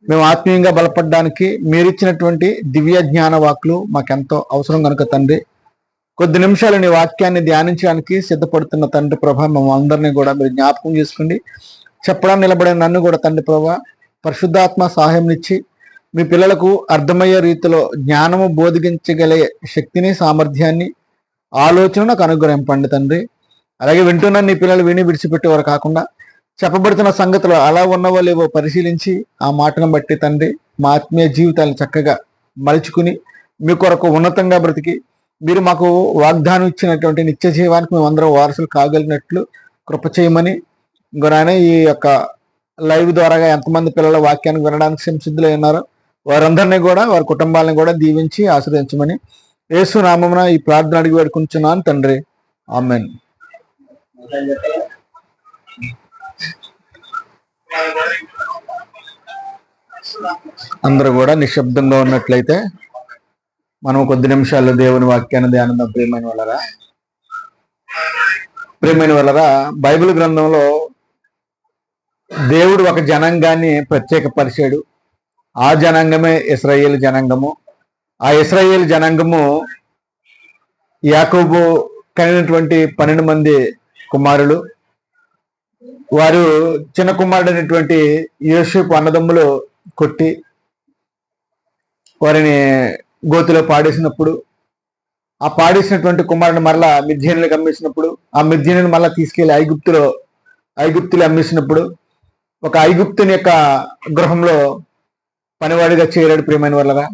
మేము ఆత్మీయంగా బలపడడానికి మీరిచ్చినటువంటి దివ్య జ్ఞాన వాక్కులు మాకెంతో అవసరం కనుక తండ్రి, కొద్ది నిమిషాలు నీ వాక్యాన్ని ధ్యానించడానికి సిద్ధపడుతున్న తండ్రి ప్రభా, మేము అందరినీ కూడా మీరు జ్ఞాపకం చేసుకోండి. చెప్పడానికి నిలబడిన నన్ను కూడా తండ్రి ప్రభా పరిశుద్ధాత్మ సహాయం ఇచ్చి మీ పిల్లలకు అర్థమయ్యే రీతిలో జ్ఞానము బోధించగలే శక్తిని, సామర్థ్యాన్ని, ఆలోచనను నాకు అనుగ్రహింపండి తండ్రి. అలాగే వింటున్న నీ పిల్లలు విని విడిచిపెట్టేవారు కాకుండా చెప్పబడుతున్న సంగతులు అలా ఉన్నవో లేవో పరిశీలించి ఆ మాటను బట్టి తండ్రి మా ఆత్మీయ జీవితాలను చక్కగా మలుచుకుని మీ కొరకు ఉన్నతంగా బ్రతికి మీరు మాకు వాగ్దానం ఇచ్చినటువంటి నిత్య జీవానికి మేమందరం వారసులు కాగలిగినట్లు కృప చేయమని, ఇంకో నాయన ఈ యొక్క లైవ్ ద్వారాగా ఎంతమంది పిల్లల వాక్యాన్ని వినడానికి సంసిద్ధులై ఉన్నారో వారందరినీ కూడా వారి కుటుంబాలను కూడా దీవించి ఆశీర్వదించమని యేసు నామమున ఈ ప్రార్థన అడిగి వేడుకుంటున్నాను తండ్రి, ఆమేన్. అందరూ కూడా నిశ్శబ్దంగా ఉన్నట్లయితే మనం కొద్ది నిమిషాలు దేవుని వాక్యాన్ని ధ్యానం. ప్రియమైన వాళ్ళరా, బైబిల్ గ్రంథంలో దేవుడు ఒక జనాంగాన్ని ప్రత్యేకపరిచాడు. ఆ జనాంగమే ఇశ్రాయేలు జనాంగము. ఆ ఇశ్రాయేలు జనాంగము యాకోబు కలిగినటువంటి 12 మంది కుమారులు. వారు చిన్న కుమారుడు అయినటువంటి యోసేపు అన్నదమ్ములు కొట్టి వారిని గోతిలో పాడేసినప్పుడు, ఆ పాడేసినటువంటి కుమారుని మరలా మిద్యానీయులకు అమ్మేసినప్పుడు, ఆ మిద్యానీయులను మరలా తీసుకెళ్లి ఐగుప్తులు అమ్మేసినప్పుడు ఒక ఐగుప్తుని యొక్క గృహంలో పనివాడిగా చేరాడు. ప్రియమైన వాళ్ళగా,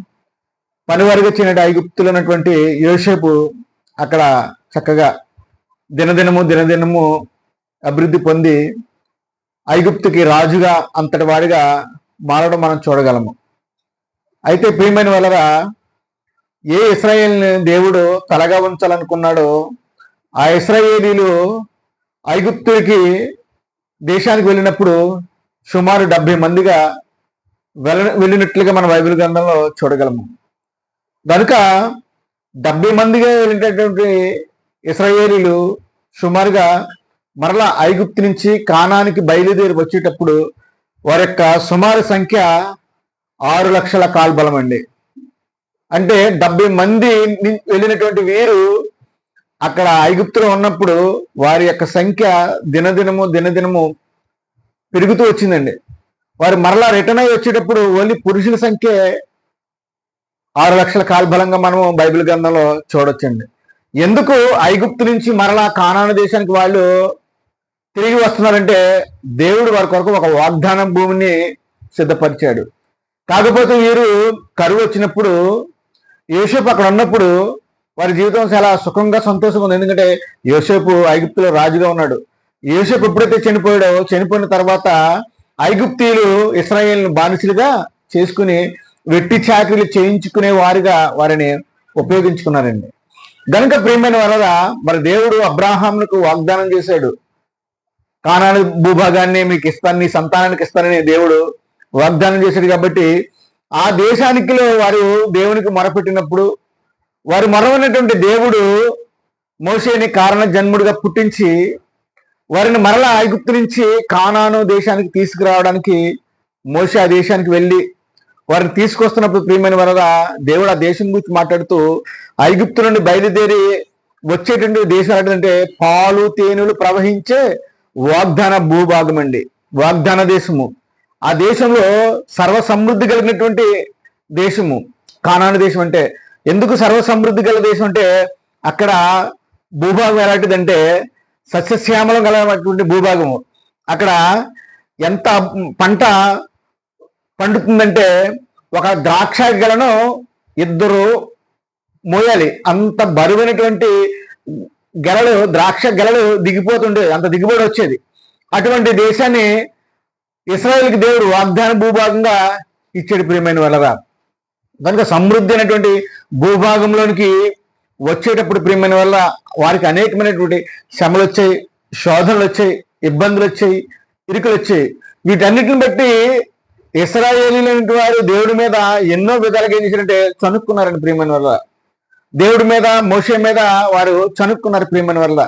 పనివాడిగా చేరిన ఐగుప్తులో ఉన్నటువంటి యోసేపు అక్కడ చక్కగా దినదినము అభివృద్ధి పొంది ఐగుప్తుకి రాజుగా అంతటి వాడిగా మారడం మనం చూడగలము. అయితే ప్రియమైన వాళ్ళరా, ఏ ఇశ్రాయేలుని దేవుడు తలగా ఉంచాలనుకున్నాడో ఆ ఇశ్రాయేలీలు ఐగుప్తుకి దేశానికి వెళ్ళినప్పుడు సుమారు 70 మందిగా వెళ్ళినట్లుగా మన బైబిల్ గ్రంథంలో చూడగలము. కనుక 70 మందిగా వెళ్ళినటువంటి ఇశ్రాయేలీలు సుమారుగా మరలా ఐగుప్తు నుంచి కానానికి బయలుదేరి వచ్చేటప్పుడు వారి యొక్క సుమారు సంఖ్య 6 లక్షల కాల్బలం అండి. అంటే 70 మంది వెళ్ళినటువంటి వీరు అక్కడ ఐగుప్తులో ఉన్నప్పుడు వారి యొక్క సంఖ్య దినదినము పెరుగుతూ వచ్చిందండి. వారు మరలా రిటర్న్ అయ్యి వచ్చేటప్పుడు ఓన్లీ పురుషుల సంఖ్య 6 లక్షల కాల్బలంగా మనం బైబిల్ గ్రంథంలో చూడొచ్చండి. ఎందుకు ఐగుప్తు నుంచి మరలా కానాను దేశానికి వాళ్ళు తిరిగి వస్తున్నారంటే దేవుడు వారి కొరకు ఒక వాగ్దానం భూమిని సిద్ధపరిచాడు. కాకపోతే వీరు కరువు వచ్చినప్పుడు యోసేపు అక్కడ ఉన్నప్పుడు వారి జీవితం చాలా సుఖంగా సంతోషంగా ఉంది. ఎందుకంటే యోసేపు ఐగుప్తులో రాజుగా ఉన్నాడు. యోసేపు ఎప్పుడైతే చనిపోయిన తర్వాత ఐగుప్తీయులు ఇశ్రాయేలును బానిసలుగా చేసుకుని వెట్టి చాకరీలు చేయించుకునే వారిగా వారిని ఉపయోగించుకున్నారండి. గనుక ప్రియమైన వల్ల మరి దేవుడు అబ్రాహాములకు వాగ్దానం చేశాడు, కానాను భూభాగాన్ని మీకు ఇస్తాను, నీ సంతానానికి ఇస్తానని దేవుడు వాగ్దానం చేశాడు. కాబట్టి ఆ దేశానికి వారు దేవునికి మొరపెట్టినప్పుడు వారు మొరవనటువంటి దేవుడు మోషేని కారణ జన్ముడిగా పుట్టించి వారిని మరలా ఐగుప్తు నుంచి కానాను దేశానికి తీసుకురావడానికి మోషే ఆ దేశానికి వెళ్ళి వారిని తీసుకొస్తున్నప్పుడు ప్రియమైన వల్ల దేవుడు ఆ దేశం గురించి మాట్లాడుతూ ఐగుప్తు నుండి బయలుదేరి వచ్చేటువంటి దేశాలు ఏంటంటే పాలు తేనెలు ప్రవహించే వాగ్దాన భూభాగం అండి, వాగ్దాన దేశము. ఆ దేశంలో సర్వ సమృద్ధి కలిగినటువంటి దేశము కానాను దేశం. అంటే ఎందుకు సర్వ సమృద్ధి గల దేశం అంటే అక్కడ భూభాగం ఎలాంటిదంటే సస్యశ్యామలం కలిగినటువంటి భూభాగము. అక్కడ ఎంత పంట పండుతుందంటే ఒక ద్రాక్ష గెలను 2 మోయాలి, అంత బరువైనటువంటి గెలలు, ద్రాక్ష గెలలు దిగిపోతుండే, అంత దిగుబడి వచ్చేది. అటువంటి దేశాన్ని ఇశ్రాయేలుకి దేవుడు వాగ్దాన భూభాగంగా ఇచ్చాడు. ప్రియమైన వాళ్ళరా, కనుక సమృద్ధి అయినటువంటి భూభాగంలోనికి వచ్చేటప్పుడు ప్రియమైన వల్ల వారికి అనేకమైనటువంటి శ్రమలు వచ్చాయి, శోధనలు వచ్చాయి, ఇబ్బందులు వచ్చాయి, ఇరుకులు వచ్చాయి. వీటన్నిటిని బట్టి ఇశ్రాయేలీలైన వారు దేవుడి మీద ఎన్నో విధాలుగా ఏం చేశారంటే చనుక్కున్నారండి. ప్రియమైన వల్ల దేవుడి మీద, మోషే మీద వారు చనుక్కున్నారు. ప్రియమైన వల్ల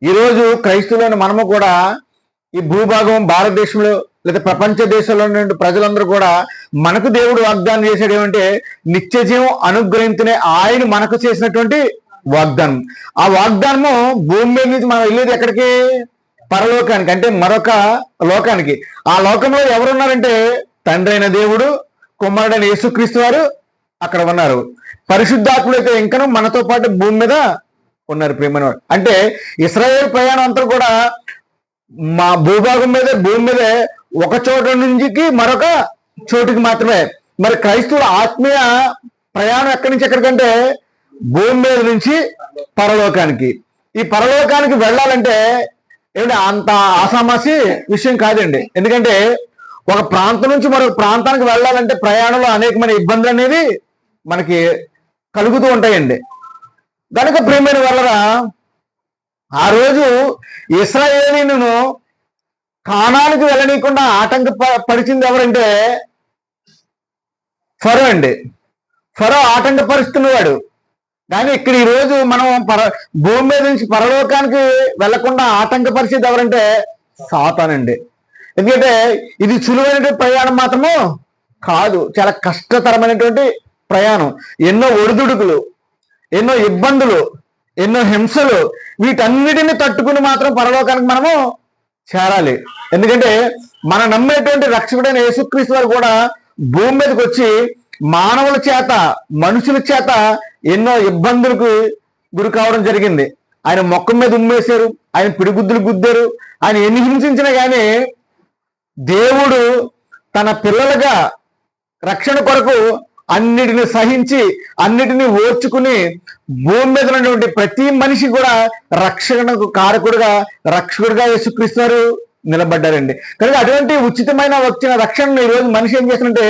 ఈరోజు క్రైస్తవులైన మనము కూడా ఈ భూభాగం భారతదేశంలో లేదా ప్రపంచ దేశాల్లో ఉన్న ప్రజలందరూ కూడా మనకు దేవుడు వాగ్దానం చేశాడు ఏమంటే నిత్య జీవం అనుగ్రహించునే ఆయన మనకు చేసినటువంటి వాగ్దానం. ఆ వాగ్దానము భూమి మీద నుంచి మనం వెళ్ళేది ఎక్కడికి? పరలోకానికి, అంటే మరొక లోకానికి. ఆ లోకంలో ఎవరున్నారంటే తండ్రి అయిన దేవుడు, కుమారుడైన యేసుక్రీస్తు వారు అక్కడ ఉన్నారు. పరిశుద్ధాత్ములు అయితే ఇంకనూ మనతో పాటు భూమి మీద ఉన్నారు. ప్రేమైన వాడు అంటే ఇశ్రాయేల్ ప్రయాణం అంతా కూడా మా భూభాగం మీద, భూమి మీద ఒక చోట నుంచి మరొక చోటుకి మాత్రమే. మరి క్రైస్తవుల ఆత్మీయ ప్రయాణం ఎక్కడి నుంచి ఎక్కడికంటే భూమి మీద నుంచి పరలోకానికి. ఈ పరలోకానికి వెళ్ళాలంటే ఏమిటి అంత ఆసామాసి విషయం కాదండి. ఎందుకంటే ఒక ప్రాంతం నుంచి మరొక ప్రాంతానికి వెళ్ళాలంటే ప్రయాణంలో అనేకమైన ఇబ్బందులు అనేవి మనకి కలుగుతూ ఉంటాయండి. కనుక ప్రియమైన వాళ్ళరా, ఆ రోజు ఇశ్రాయేలీయులను కానానికి వెళ్ళనీయకుండా ఆటంకపరిచింది ఎవరంటే ఫరో అండి. ఫరో ఆటంకపరుస్తున్నవాడు. కానీ ఇక్కడ ఈ రోజు మనం భూమి మీద నుంచి పరలోకానికి వెళ్లకుండా ఆటంకపరిచేది ఎవరంటే సాతానండి. ఎందుకంటే ఇది సులువైనటువంటి ప్రయాణం మాత్రము కాదు, చాలా కష్టతరమైనటువంటి ప్రయాణం. ఎన్నో ఒడిదుడుకులు, ఎన్నో ఇబ్బందులు, ఎన్నో హింసలు, వీటన్నిటిని తట్టుకుని మాత్రం పరలోకానికి మనము చేరాలి. ఎందుకంటే మనం నమ్మేటువంటి రక్షకుడైన యేసుక్రీస్తు వారు కూడా భూమి మీదకి వచ్చి మానవుల చేత, మనుషుల చేత ఎన్నో ఇబ్బందులకు గురి కావడం జరిగింది. ఆయన మొక్కం మీద ఉమ్మేశారు, ఆయన పిడిగుద్దులు గుద్దారు. ఆయన ఎన్ని హింసించినా కానీ దేవుడు తన పిల్లలుగా రక్షణ కొరకు అన్నిటిని సహించి, అన్నిటిని ఓర్చుకుని భూమి మీద ఉన్నటువంటి ప్రతి మనిషి కూడా రక్షణకు కారకుడుగా, రక్షకుడుగా యేసుక్రీస్తు నిలబడ్డారండి. కనుక అటువంటి ఉచితమైన వచ్చిన రక్షణను ఈరోజు మనిషి ఏం చేస్తున్నంటే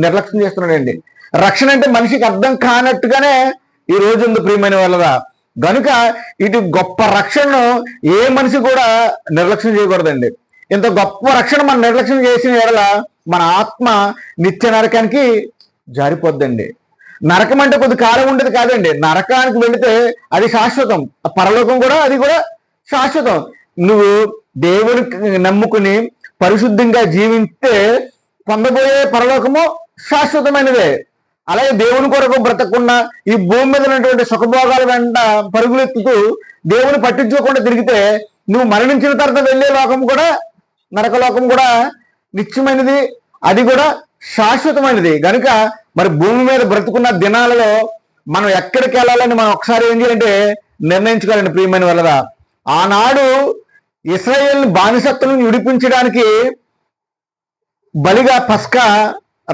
నిర్లక్ష్యం చేస్తున్నాడండి. రక్షణ అంటే మనిషికి అర్థం కానట్టుగానే ఈ రోజు ఉంది ప్రియమైన వాళ్ళరా. కనుక ఇటు గొప్ప రక్షణను ఏ మనిషి కూడా నిర్లక్ష్యం చేయకూడదండి. ఇంత గొప్ప రక్షణ మనం నిర్లక్ష్యం చేసిన ఎడల మన ఆత్మ నిత్య నరకానికి జారిపోద్దండి. నరకం అంటే కొద్ది కాలం ఉండేది కాదండి. నరకానికి వెళితే అది శాశ్వతం, పరలోకం కూడా అది కూడా శాశ్వతం. నువ్వు దేవుని నమ్ముకుని పరిశుద్ధంగా జీవిస్తే పొందబోయే పరలోకము శాశ్వతమైనదే. అలాగే దేవుని కొరకు బ్రతకకుండా ఈ భూమి మీద ఉన్నటువంటి సుఖభోగాల వెంట పరుగులెత్తుతూ దేవుని పట్టించుకోకుండా తిరిగితే నువ్వు మరణించిన తర్వాత వెళ్ళే లోకం కూడా, నరకలోకం కూడా నిత్యమైనది, అది కూడా శాశ్వతమైనది. కనుక మరి భూమి మీద బ్రతుకున్న దినాలలో మనం ఎక్కడికి వెళ్ళాలని మనం ఒకసారి ఏం చేయాలంటే నిర్ణయించుకోవాలండి ప్రియమైన వాళ్ళరా. ఆనాడు ఇశ్రాయేల్ బానిసత్వం విడిపించడానికి బలిగా పస్కా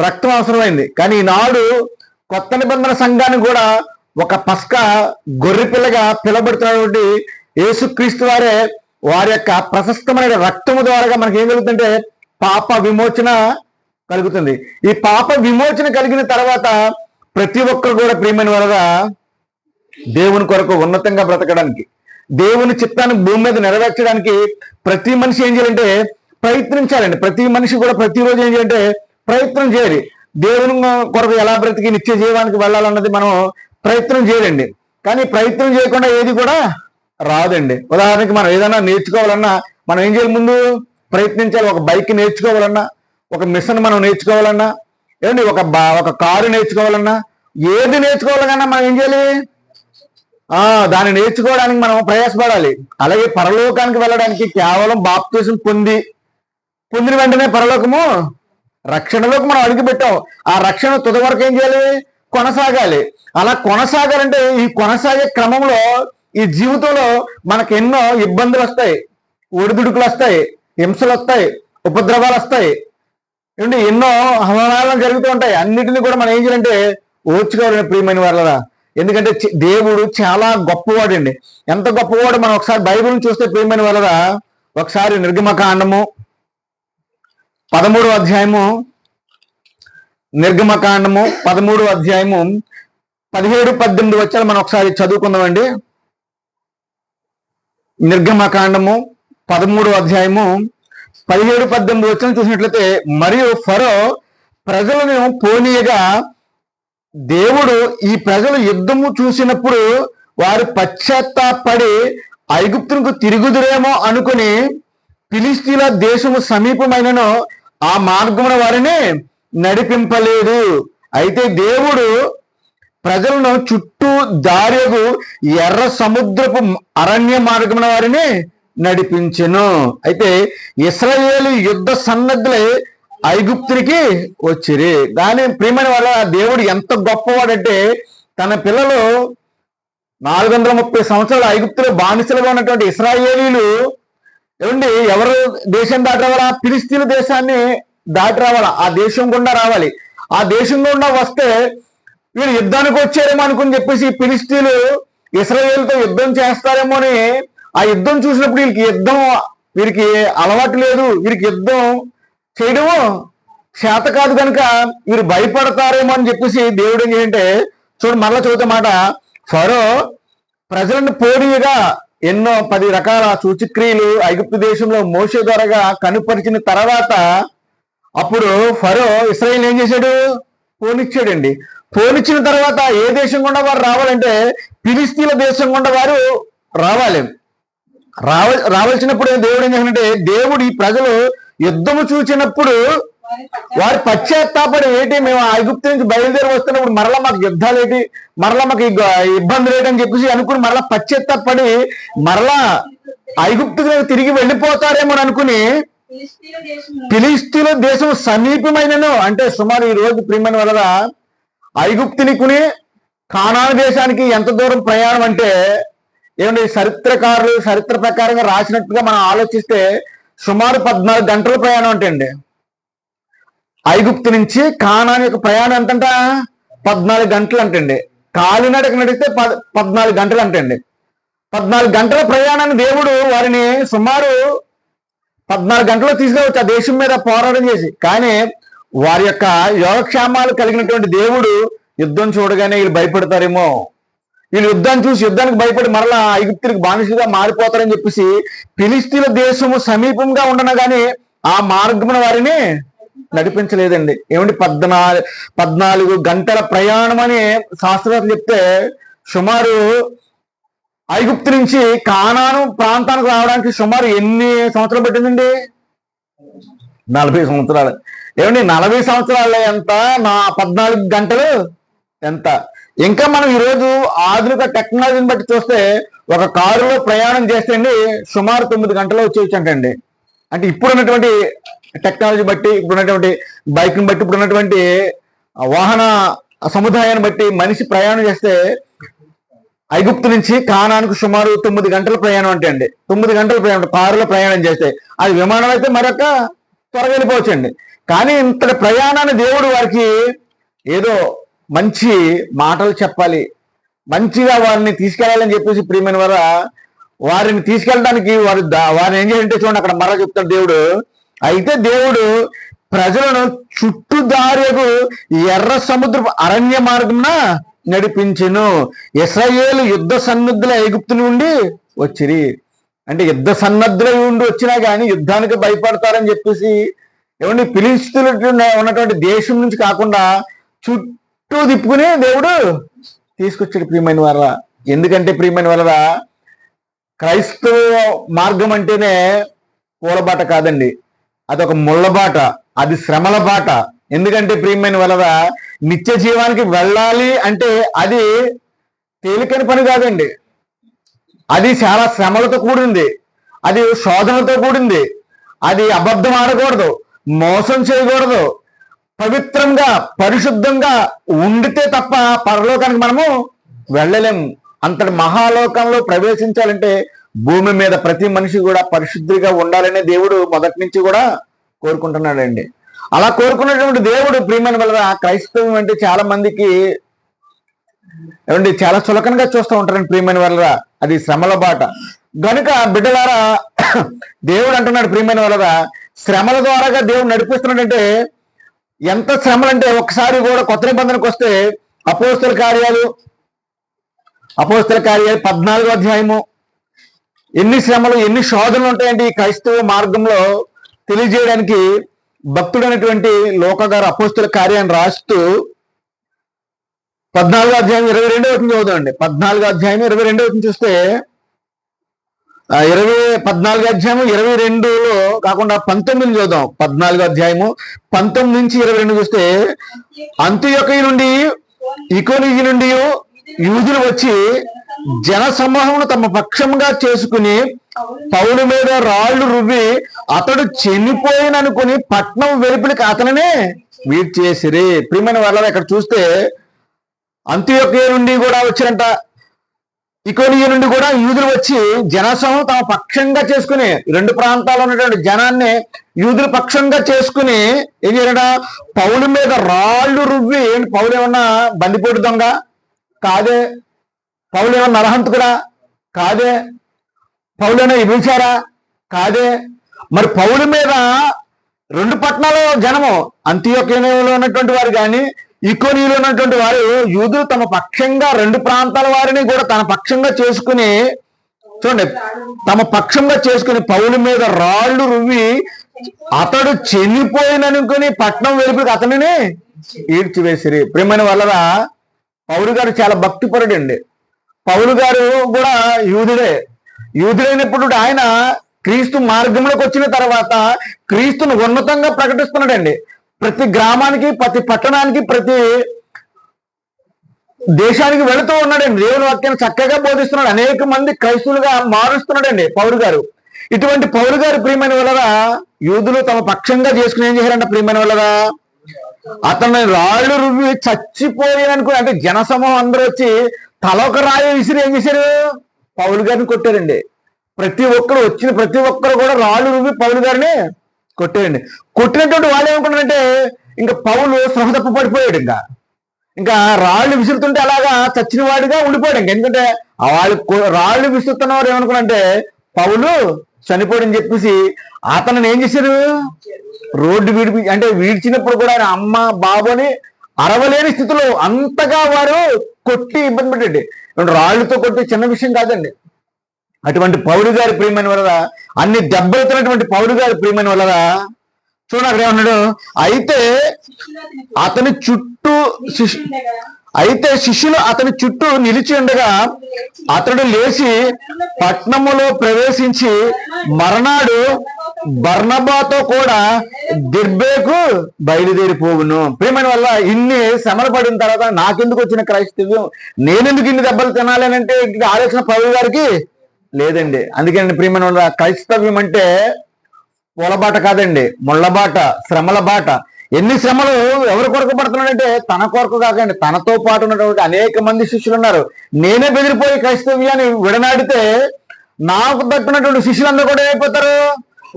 రక్తం అవసరమైంది. కానీ ఈనాడు కొత్త నిబంధన సంఘాన్ని కూడా ఒక పస్కా గొర్రె పిల్లగా పిలబడుతున్నటువంటి యేసుక్రీస్తు వారే వారి యొక్క ప్రశస్తమైన రక్తము ద్వారా మనకి ఏం కలుగుతుందంటే పాప విమోచన కలుగుతుంది. ఈ పాప విమోచన కలిగిన తర్వాత ప్రతి ఒక్కరు కూడా ప్రియమైన వారుగా దేవుని కొరకు ఉన్నతంగా బ్రతకడానికి, దేవుని చిత్తాన్ని భూమి మీద నెరవేర్చడానికి ప్రతి మనిషి ఏం చేయాలంటే ప్రయత్నించాలండి. ప్రతి మనిషి కూడా ప్రతిరోజు ఏం చేయాలంటే ప్రయత్నం చేయాలి. దేవుని కొరకు ఎలా బ్రతికి నిత్య జీవానికి వెళ్ళాలన్నది మనం ప్రయత్నం చేయాలండి. కానీ ప్రయత్నం చేయకుండా ఏది కూడా రాదండి. ఉదాహరణకి మనం ఏదైనా నేర్చుకోవాలన్నా మనం ఏం చేయాలి? ముందు ప్రయత్నించాలి. ఒక బైక్ నేర్చుకోవాలన్నా, ఒక మిషన్ మనం నేర్చుకోవాలన్నా, ఏమండి ఒక కారు నేర్చుకోవాలన్నా, ఏది నేర్చుకోవాలన్నా మనం ఏం చేయాలి? దాన్ని నేర్చుకోవడానికి మనం ప్రయాసపడాలి. అలాగే పరలోకానికి వెళ్ళడానికి కేవలం బాప్తిసం పొందిన వెంటనే పరలోకము రక్షణలోకి మనం అడుగుపెట్టాం. ఆ రక్షణ తుది వరకు ఏం చేయాలి? కొనసాగాలి. అలా కొనసాగాలంటే ఈ కొనసాగే క్రమంలో ఈ జీవితంలో మనకు ఎన్నో ఇబ్బందులు వస్తాయి, ఒడిదుడుకులు వస్తాయి, హింసలు వస్తాయి, ఉపద్రవాలు వస్తాయి, ఏమంటే ఎన్నో అవమానాలు జరుగుతూ ఉంటాయి. అన్నిటిని కూడా మనం ఏం చేయాలంటే ఓర్చుకోవాలని ప్రియమైన వాళ్ళరా. ఎందుకంటే దేవుడు చాలా గొప్పవాడండి. ఎంత గొప్పవాడు మనం ఒకసారి బైబిల్ని చూస్తే ప్రియమైన వాళ్ళరా, ఒకసారి నిర్గమకాండము 13వ అధ్యాయము, నిర్గమకాండము 13వ అధ్యాయము 17-18 వచ్చారు మనం ఒకసారి చదువుకుందామండి. నిర్గమకాండము 13వ అధ్యాయము 17-18 వచ్చిన చూసినట్లయితే, మరియు ఫరో ప్రజలను పోనీయగా దేవుడు ఈ ప్రజలు యుద్ధము చూసినప్పుడు వారు పశ్చాత్తాపడి ఐగుప్తునికి తిరుగుదురేమో అనుకుని ఫిలిస్తీన్ల దేశము సమీపమైనను ఆ మార్గమున వారిని నడిపింపలేదు. అయితే దేవుడు ప్రజలను చుట్టూ దారియగు ఎర్ర సముద్రపు అరణ్య మార్గమున వారిని నడిపించెను. అయితే ఇశ్రాయేలు యుద్ధ సన్నద్ధులై ఐగుప్తునికి వచ్చిరి. కానీ ప్రియమైన వాళ్ళ దేవుడు ఎంత గొప్పవాడంటే తన పిల్లలు 430 సంవత్సరాలు ఐగుప్తులో బానిసలుగా ఉన్నటువంటి ఇశ్రాయేలీలు ఏమండి ఎవరు దేశం దాటి రావాలా? ఫిలిస్తీన్ల దేశాన్ని దాటి రావాలా, ఆ దేశం గుండా రావాలి. ఆ దేశం గుండా వస్తే వీళ్ళు యుద్ధానికి వచ్చారేమో అనుకుని చెప్పేసి ఫిలిస్తీన్లు ఇశ్రాయేలుతో యుద్ధం చేస్తారేమో అని ఆ యుద్ధం చూసినప్పుడు వీరికి అలవాటు లేదు, వీరికి యుద్ధం చేయడము చేత కాదు కనుక వీరు భయపడతారేమో అని చెప్పేసి దేవుడు ఏం చేయంటే చూడు మరలా చదువుతా మాట, ఫరో ప్రజలను పోనీయగా ఎన్నో 10 రకాల సూచక్రియలు ఐగుప్తు దేశంలో మోషే ద్వారాగా కనుపరిచిన తర్వాత అప్పుడు ఫరో ఇశ్రాయేలు ఏం చేశాడు? పోనిచ్చాడండి. పోనిచ్చిన తర్వాత ఏ దేశం గుండా వారు రావాలంటే ఫిలిస్తీన్ల దేశం గుండా వారు రావాల్సినప్పుడు దేవుడు ఏం చేశాడంటే దేవుడు ఈ ప్రజలు యుద్ధము చూచినప్పుడు వారి పశ్చాత్తాపడి ఏంటి, మేము ఐగుప్తు నుంచి బయలుదేరి వస్తున్నప్పుడు మరలా మాకు యుద్ధాలు ఏంటి, మరలా మాకు ఇబ్బందులు ఏంటని చెప్పేసి అనుకుని మరలా పశ్చాత్తాపడి మరలా ఐగుప్తుకు తిరిగి వెళ్ళిపోతారేమో అనుకుని ఫిలిస్తీన్ల దేశం సమీపమైనను అంటే సుమారు ఈ రోజు ప్రియమైన వల్ల ఐగుప్తునికుని కానాను దేశానికి ఎంత దూరం ప్రయాణం అంటే ఏమంటే చరిత్రకారులు చరిత్ర ప్రకారంగా రాసినట్టుగా మనం ఆలోచిస్తే సుమారు 14 గంటల ప్రయాణం అంటండి. ఐగుప్తు నుంచి కానాను యొక్క ప్రయాణం ఎంతంట 14 గంటలు అంటండి. కాలినడక నడిస్తే 14 గంటలు అంటండి. 14 గంటల ప్రయాణాన్ని దేవుడు వారిని సుమారు 14 గంటలు తీసుకురావచ్చు ఆ దేశం మీద పోరాటం చేసి. కానీ వారి యొక్క యోగక్షేమాలు కలిగినటువంటి దేవుడు యుద్ధం చూడగానే వీళ్ళు భయపడతారేమో, వీళ్ళు యుద్ధాన్ని చూసి యుద్ధానికి భయపడి మరలా ఐగుప్తులకు బానిసలుగా మారిపోతారని చెప్పేసి ఫిలిస్తీన్ల దేశము సమీపంగా ఉండన గాని ఆ మార్గమున వారిని నడిపించలేదండి. ఏమంటే 14 గంటల ప్రయాణం అని శాస్త్రవేత్తలు చెప్తే సుమారు ఐగుప్తు నుంచి కానాను ప్రాంతానికి రావడానికి సుమారు ఎన్ని సంవత్సరాలు పట్టిందండి? 40 సంవత్సరాలు. ఏమండి 40 సంవత్సరాలు ఎంత, 14 గంటలు ఎంత? ఇంకా మనం ఈరోజు ఆధునిక టెక్నాలజీని బట్టి చూస్తే ఒక కారులో ప్రయాణం చేస్తే అండి సుమారు 9 గంటలు వచ్చేయచ్చు అంటండి. అంటే ఇప్పుడున్నటువంటి టెక్నాలజీ బట్టి, ఇప్పుడున్నటువంటి బైక్ని బట్టి, ఇప్పుడున్నటువంటి వాహన సముదాయాన్ని బట్టి మనిషి ప్రయాణం చేస్తే ఐగుప్తు నుంచి కానానికి సుమారు 9 గంటల ప్రయాణం అంటే అండి. 9 గంటల ప్రయాణం కారులో ప్రయాణం చేస్తే, అది విమానం అయితే మరొక త్వరగా వెళ్ళిపోవచ్చండి. కానీ ఇంతటి ప్రయాణాన్ని దేవుడు వారికి ఏదో మంచి మాటలు చెప్పాలి, మంచిగా వారిని తీసుకెళ్లాలని చెప్పేసి ప్రియమైన వారిని తీసుకెళ్ళడానికి వారిని ఏం చేయాలంటే చూడండి అక్కడ మరలా చెప్తాడు దేవుడు. అయితే దేవుడు ప్రజలను చుట్టుదారియకు ఎర్ర సముద్రపు అరణ్య మార్గమున నడిపించెను. ఇశ్రాయేలు యుద్ధ సన్నద్ధుల ఐగుప్తు నుండి వచ్చిరి. అంటే యుద్ధ సన్నద్ధుల నుండి వచ్చినా కానీ యుద్ధానికి భయపడతారని చెప్పేసి ఏమంటే ఫిలిస్తీన్లు ఉన్నటువంటి దేశం నుంచి కాకుండా చుట్టూ తిప్పుకుని దేవుడు తీసుకొచ్చాడు ప్రియమైన వాళ్ళ. ఎందుకంటే ప్రియమైన వాళ్ళ క్రైస్తవ మార్గం అంటేనే పూలబాట కాదండి, అదొక ముళ్ళబాట, అది శ్రమల బాట. ఎందుకంటే ప్రియమైన వాళ్ళ నిత్య జీవానికి వెళ్ళాలి అంటే అది తేలికైన పని కాదండి. అది చాలా శ్రమలతో కూడింది, అది శోధనతో కూడింది, అది అబద్ధం ఆడకూడదు, మోసం చేయకూడదు, పవిత్రంగా పరిశుద్ధంగా ఉండితే తప్ప పరలోకానికి మనము వెళ్ళలేము. అంతటి మహాలోకంలో ప్రవేశించాలంటే భూమి మీద ప్రతి మనిషి కూడా పరిశుద్ధిగా ఉండాలనే దేవుడు మొదటి నుంచి కూడా కోరుకుంటున్నాడండి. అలా కోరుకున్నటువంటి దేవుడు ప్రియమైన వల్ల క్రైస్తవం అంటే చాలా మందికి ఏమండి చాలా చులకనగా చూస్తూ ఉంటారండి ప్రియమైన వల్ల. అది శ్రమల బాట గనుక బిడ్డలారా దేవుడు అంటున్నాడు ప్రియమైన వల్ల శ్రమల ద్వారాగా దేవుడు నడిపిస్తున్నాడంటే ఎంత శ్రమలంటే ఒకసారి కూడా కొత్త నిబంధనకు వస్తే అపోస్తల కార్యాలు 14వ అధ్యాయము ఎన్ని శ్రమలు ఎన్ని శోధనలు ఉంటాయంటే ఈ క్రైస్తవ మార్గంలో తెలియజేయడానికి భక్తుడైనటువంటి లోక గారు అపోస్తల కార్యాన్ని రాస్తూ 14వ అధ్యాయం 22వ వచనం చదువుదామండి. 14వ అధ్యాయం 22వ వచనం చూస్తే 14 అధ్యాయము 22లో కాకుండా 19 చూద్దాం. 14 అధ్యాయము 19 నుంచి 22 చూస్తే, అంతియొకయ నుండి ఇకోనియ నుండి యూదులు వచ్చి జన సమూహమును తమ పక్షంగా చేసుకుని పౌలు మీద రాళ్లు రువ్వి అతడు చనిపోయిననుకుని పట్నం వెలుపలికి అతననే వీడ్ చేసిరి. ప్రియమైన వాళ్ళ ఇక్కడ చూస్తే అంతియొకయ నుండి కూడా వచ్చారంట, ఇకోనియ నుండి కూడా యూదులు వచ్చి జనసమూహం తమ పక్షంగా చేసుకుని, రెండు ప్రాంతాల్లో ఉన్నటువంటి జనాన్ని యూదుల పక్షంగా చేసుకుని ఏం చేయాలట, పౌలు మీద రాళ్లు రువ్వి. పౌలు ఏమన్నా బందిపోటు దొంగ కాదే, పౌలు ఏమన్నా నరహంతకుడా కాదే, పౌలు ఏమన్నా ఇభిచారా కాదే. మరి పౌలు మీద రెండు పట్టణాల జనము, అంతియొకయలో ఉన్నటువంటి వారు కానీ ఇకోనియలో ఉన్నటువంటి వారు యూదులు తమ పక్షంగా రెండు ప్రాంతాల వారిని కూడా తన పక్షంగా చేసుకుని, చూడండి, తమ పక్షంగా చేసుకుని పౌలు మీద రాళ్లు రువ్వి అతడు చనిపోయిననుకుని పట్నం వెలుపుకి అతనిని ఈడ్చివేసిరి. ప్రియమైన వల్లరా పౌలు గారు చాలా భక్తిపరుడు అండి. పౌలు గారు కూడా యూదుడైనప్పుడు ఆయన క్రీస్తు మార్గంలోకి వచ్చిన తర్వాత క్రీస్తును ఉన్నతంగా ప్రకటిస్తున్నాడండి. ప్రతి గ్రామానికి, ప్రతి పట్టణానికి, ప్రతి దేశానికి వెళుతూ ఉన్నాడండి. దేవుని వాక్యాన్ని చక్కగా బోధిస్తున్నాడు. అనేక మంది క్రైస్తువులుగా మారుస్తున్నాడండి పౌలు గారు. ఇటువంటి పౌలు గారు ప్రియమైన వల్లరా యూదులు తమ పక్షంగా చేసుకుని ఏం చేశారంట, ప్రియమైన వల్లరా అతన్ని రాళ్లు రువ్వి చచ్చిపోయానుకుని, అంటే జనసమూహం అందరూ వచ్చి తలొక రాయి విసిరి ఏం చేశారు, పౌలు గారిని కొట్టారండి. ప్రతి ఒక్కరు వచ్చిన ప్రతి ఒక్కరు కూడా రాళ్లు రువ్వి పౌలు గారిని కొట్టారండి. కొట్టినటువంటి వాళ్ళు ఏమనుకున్నారంటే ఇంకా పౌలు సృహ తప్ప పడిపోయాడు. ఇంకా రాళ్ళు విసురుతుంటే అలాగా చచ్చిన వాడిగా ఉండిపోయాడు. ఎందుకంటే వాళ్ళు రాళ్ళు విసురుతున్న వారు ఏమనుకున్నారంటే పౌలు చనిపోయాడని చెప్పేసి అతను ఏం చేశారు, రోడ్డు వీడ్చినప్పుడు కూడా ఆయన అమ్మ బాబు అని అరవలేని స్థితిలో అంతగా వారు కొట్టి ఇబ్బంది పెట్టండి. రాళ్లతో కొట్టి చిన్న విషయం కాదండి. అటువంటి పౌలు గారి ప్రియమైన వల్ల అన్ని దెబ్బలుతున్నటువంటి పౌలు గారి ప్రియమైన వల్ల చూడండి అక్కడ ఏమన్నాడు, అయితే శిష్యులు అతని చుట్టూ నిలిచి ఉండగా అతడు లేచి పట్నములో ప్రవేశించి మర్నాడు బర్నబాతో కూడా దెర్బేకు బయలుదేరిపోవును. ప్రియమైన వల్ల ఇన్ని శ్రమలు పడిన తర్వాత నాకెందుకు వచ్చిన క్రైస్తవ్యం, నేనెందుకు ఇన్ని దెబ్బలు తినాలి అని అంటే ఆలోచన పౌలు గారికి లేదండి. అందుకని ప్రియమైన వల్ల క్రైస్తవ్యం అంటే పూలబాట కాదండి, ముళ్ళబాట, శ్రమల బాట. ఎన్ని శ్రమలు ఎవరి కొరకు పడుతున్నాడంటే తన కొరకు కాకండి, తనతో పాటు ఉన్నటువంటి అనేక మంది శిష్యులు ఉన్నారు. నేనే బెదిరిపోయి క్రైస్తవ్యాన్ని విడనాడితే నాకు తట్టున్నటువంటి శిష్యులందరూ కూడా ఏమైపోతారు,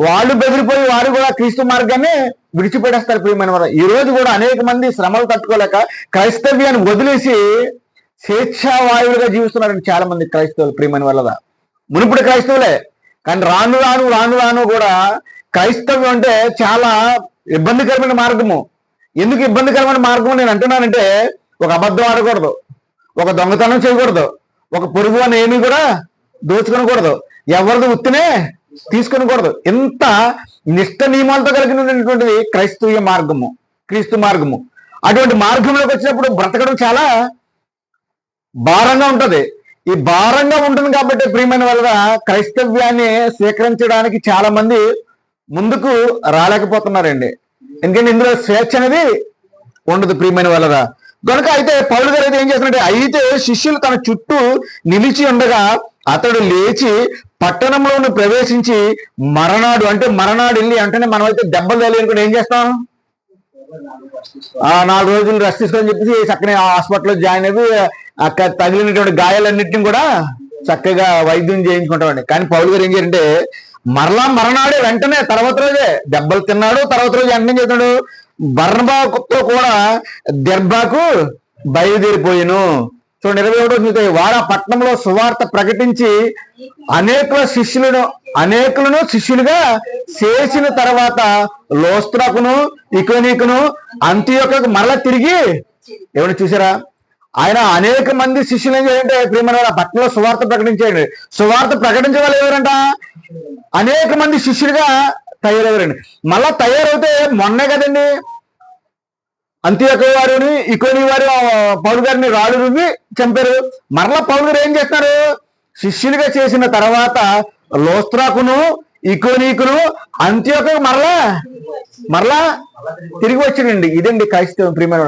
వాళ్ళు బెదిరిపోయి వారు కూడా క్రీస్తు మార్గాన్ని విడిచిపెట్టేస్తారు. ప్రియమైన వారు ఈ రోజు కూడా అనేక మంది శ్రమలు తట్టుకోలేక క్రైస్తవ్యాన్ని వదిలేసి స్వేచ్ఛావాయువులుగా జీవిస్తున్నారండి చాలా మంది క్రైస్తవులు. ప్రియమైన వల్ల మునుపటి క్రైస్తవులే, కానీ రాను రాను రాను రాను కూడా క్రైస్తవ్యం అంటే చాలా ఇబ్బందికరమైన మార్గము. ఎందుకు ఇబ్బందికరమైన మార్గం నేను అంటున్నానంటే, ఒక అబద్ధం ఆడకూడదు, ఒక దొంగతనం చేయకూడదు, ఒక పొరుగు అని ఏమీ కూడా దోచుకొనకూడదు, ఎవరిది ఉత్తినే తీసుకొనకూడదు. ఇంత నిష్ట నియమాలతో కలిగినటువంటిది క్రైస్తవ మార్గము, క్రీస్తు మార్గము. అటువంటి మార్గంలోకి వచ్చినప్పుడు బ్రతకడం చాలా భారంగా ఉంటది. ఈ భారంగా ఉంటుంది కాబట్టి ప్రియమైన వల్ల క్రైస్తవ్యాన్ని స్వీకరించడానికి చాలా మంది ముందుకు రాలేకపోతున్నారండి. ఎందుకంటే ఇందులో స్వేచ్ఛ అనేది ఉండదు ప్రియమైన వాళ్ళరా. కనుక అయితే పౌలు గారు అయితే ఏం చేస్తున్నారంటే, అయితే శిష్యులు తన చుట్టూ నిలిచి ఉండగా అతడు లేచి పట్టణంలోను ప్రవేశించి మరనాడు, అంటే మరనాడు వెళ్ళి అంటేనే మనం అయితే దెబ్బలు తల్లి అనుకుంటే ఏం చేస్తాం, 4 రోజులు రెస్ట్ తీసుకొని చెప్పేసి చక్కని హాస్పిటల్లో జాయిన్ అయ్యి అక్కడ తగిలినటువంటి గాయాలన్నింటినీ కూడా చక్కగా వైద్యం చేయించుకుంటామండి. కానీ పౌలు గారు ఏం చేయాలంటే మరనాడే వెంటనే తర్వాత రోజే దెబ్బలు తిన్నాడు, తర్వాత రోజు వెంటనే చేస్తున్నాడు, బర్నబాతో కూడా దెర్బాకు బయలుదేరిపోయాను. చూడండి 21 వారు ఆ పట్టణంలో సువార్త ప్రకటించి అనేకులను శిష్యులుగా చేసిన తర్వాత లోస్త్రాకును ఇకోనీకును అంతియొక్కకు మరలా తిరిగి ఎవరు చూసారా, ఆయన అనేక మంది శిష్యులు ఏం చేయాలంటే ప్రియమైన పట్టణంలో సువార్త ప్రకటించేయండి. సువార్త ప్రకటించే వాళ్ళు ఎవరంట, అనేక మంది శిష్యులుగా తయారయ్యారండి. మళ్ళా తయారైతే మొన్నే కదండి అంతియొక్క వారిని ఇకోని వారు పౌలు గారిని రాళ్ళు రువ్వి చంపారు. మరలా పౌలు గారు ఏం చేస్తున్నారు, శిష్యులుగా చేసిన తర్వాత లోస్త్రాకును ఇకోనీకును అంత్యోకు మరలా తిరిగి వచ్చాడండి. ఇదండి క్రైస్తవం ప్రియమైన.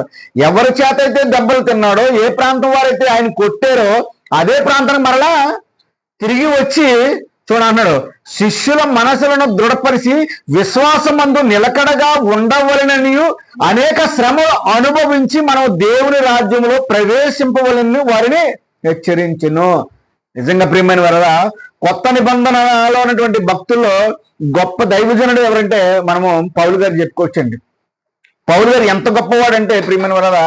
ఎవరి చేత అయితే దెబ్బలు తిన్నాడో, ఏ ప్రాంతం వారైతే ఆయన కొట్టారో అదే ప్రాంతానికి మరలా తిరిగి వచ్చి చూడన్నాడు, శిష్యుల మనసులను దృఢపరిచి విశ్వాసమందు నిలకడగా ఉండవలనని అనేక శ్రమలు అనుభవించి మనం దేవుని రాజ్యంలో ప్రవేశింపవలని వారిని హెచ్చరించును. నిజంగా ప్రియమైన వల్ల కొత్త నిబంధనలో ఉన్నటువంటి భక్తుల్లో గొప్ప దైవజనుడు ఎవరంటే మనము పౌలు గారు చెప్పుకోవచ్చండి. పౌలు గారు ఎంత గొప్పవాడంటే ప్రియమైన వల్ల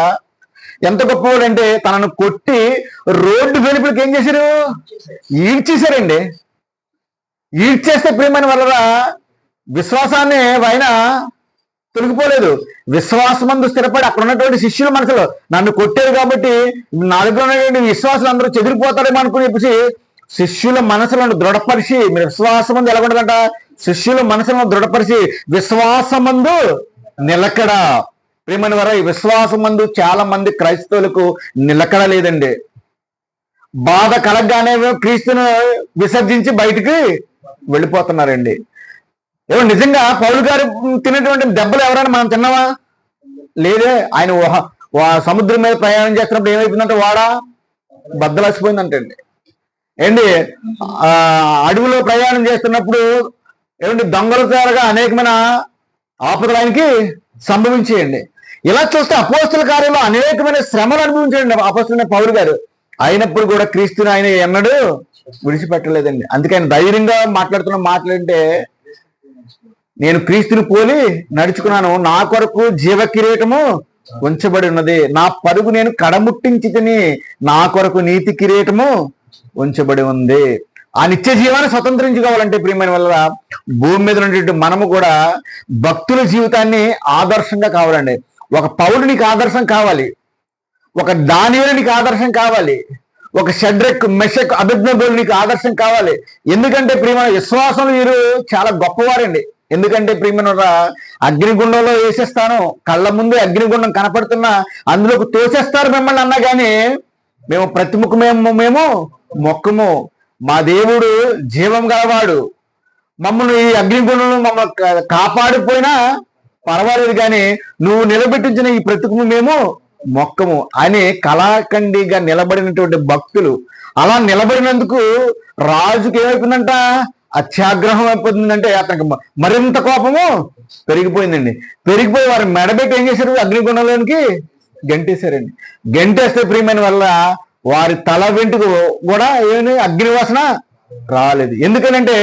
ఎంత గొప్పవాడంటే తనను కొట్టి రోడ్డు వెలుపులకి ఏం చేశారు? ఈడ్చేశారండి. ఈడ్చేస్తే ప్రియమైన వల్ల విశ్వాసాన్ని ఆయన తొలగిపోలేదు. విశ్వాసమందు స్థిరపడి అక్కడ ఉన్నటువంటి శిష్యుల మనసులో నన్ను కొట్టారు కాబట్టి నాలుగు ఉన్నటువంటి విశ్వాసులు అందరూ చెదిరిపోతారేమో అనుకుని చెప్పేసి శిష్యుల మనసులను దృఢపరిచి, మీరు విశ్వాసమందు ఎలా ఉండాలంట? శిష్యుల మనసులను దృఢపరిచి విశ్వాసమందు నిలకడ. ప్రియమైన వారు, ఈ విశ్వాసమందు చాలా మంది క్రైస్తవులకు నిలకడ లేదండి. బాధ కలగగానే క్రీస్తును విసర్జించి బయటికి వెళ్ళిపోతున్నారండి. ఏమో నిజంగా పౌలు గారు తినేటువంటి దెబ్బలు ఎవరైనా మనం తిన్నావా? లేదే. ఆయన సముద్రం మీద ప్రయాణం చేస్తున్నప్పుడు ఏమైపోయిందంటే వాడ బద్దలసిపోయిందంటండి. ఏంటి, అడవిలో ప్రయాణం చేస్తున్నప్పుడు ఏమంటే దొంగల ద్వారాగా అనేకమైన ఆపదలు ఆయనకి సంభవించేయండి. ఇలా చూస్తే అపోస్తుల కార్యంలో అనేకమైన శ్రమలు అనుభవించాడండి అపోస్తులైన పౌలు గారు. అయినప్పుడు కూడా క్రీస్తుని ఆయన ఎన్నడూ విడిచిపెట్టలేదండి. అందుకే ఆయన ధైర్యంగా మాట్లాడుతున్న మాటలంటే, నేను క్రీస్తుని పోలి నడుచుకున్నాను, నా కొరకు జీవ కిరీటము ఉంచబడి ఉన్నది, నా పరుగు నేను కడముట్టించి తిని నా కొరకు నీతి కిరీటము ఉంచబడి ఉంది. ఆ నిత్య జీవాన్ని స్వతంత్రించుకోవాలంటే ప్రియమైన వల్ల భూమి మీద ఉన్నటువంటి మనము కూడా భక్తుల జీవితాన్ని ఆదర్శంగా కావాలండి. ఒక పౌలు నీకు ఆదర్శం కావాలి, ఒక దానియేలు నీకు ఆదర్శం కావాలి, ఒక షడ్రక్ మెషక్ అబేద్నెగోలు నీకు ఆదర్శం కావాలి. ఎందుకంటే ప్రియమైన విశ్వాసం వీరు చాలా గొప్పవారండి. ఎందుకంటే ప్రియమైన అగ్నిగుండంలో వేసేస్తాను, కళ్ళ ముందే అగ్నిగుండం కనపడుతున్నా అందులోకి తోసేస్తారు మిమ్మల్ని అన్నా కానీ మేము మేము మొక్కము, మా దేవుడు జీవం గలవాడు, మమ్మల్ని ఈ అగ్నిగుండంలో మమ్మల్ని కాపాడిపోయినా పర్వాలేదు కానీ నువ్వు నిలబెట్టించిన ఈ ప్రతిమకు మేము మొక్కము అని కళాఖండిగా నిలబడినటువంటి భక్తులు. అలా నిలబడినందుకు రాజుకి ఏమైపోయిందంట? అత్యాగ్రహం అయిపోతుందంటే అతనికి మరింత కోపము పెరిగిపోయిందండి. పెరిగిపోయి వారు మెడబెట్టి ఏం చేశారు? అగ్నిగుండంలోనికి గంటేశారండి. గంటేస్తే ప్రియమైన వల్ల వారి తల వెంటుకు కూడా ఏమి అగ్నివాసన రాలేదు. ఎందుకనంటే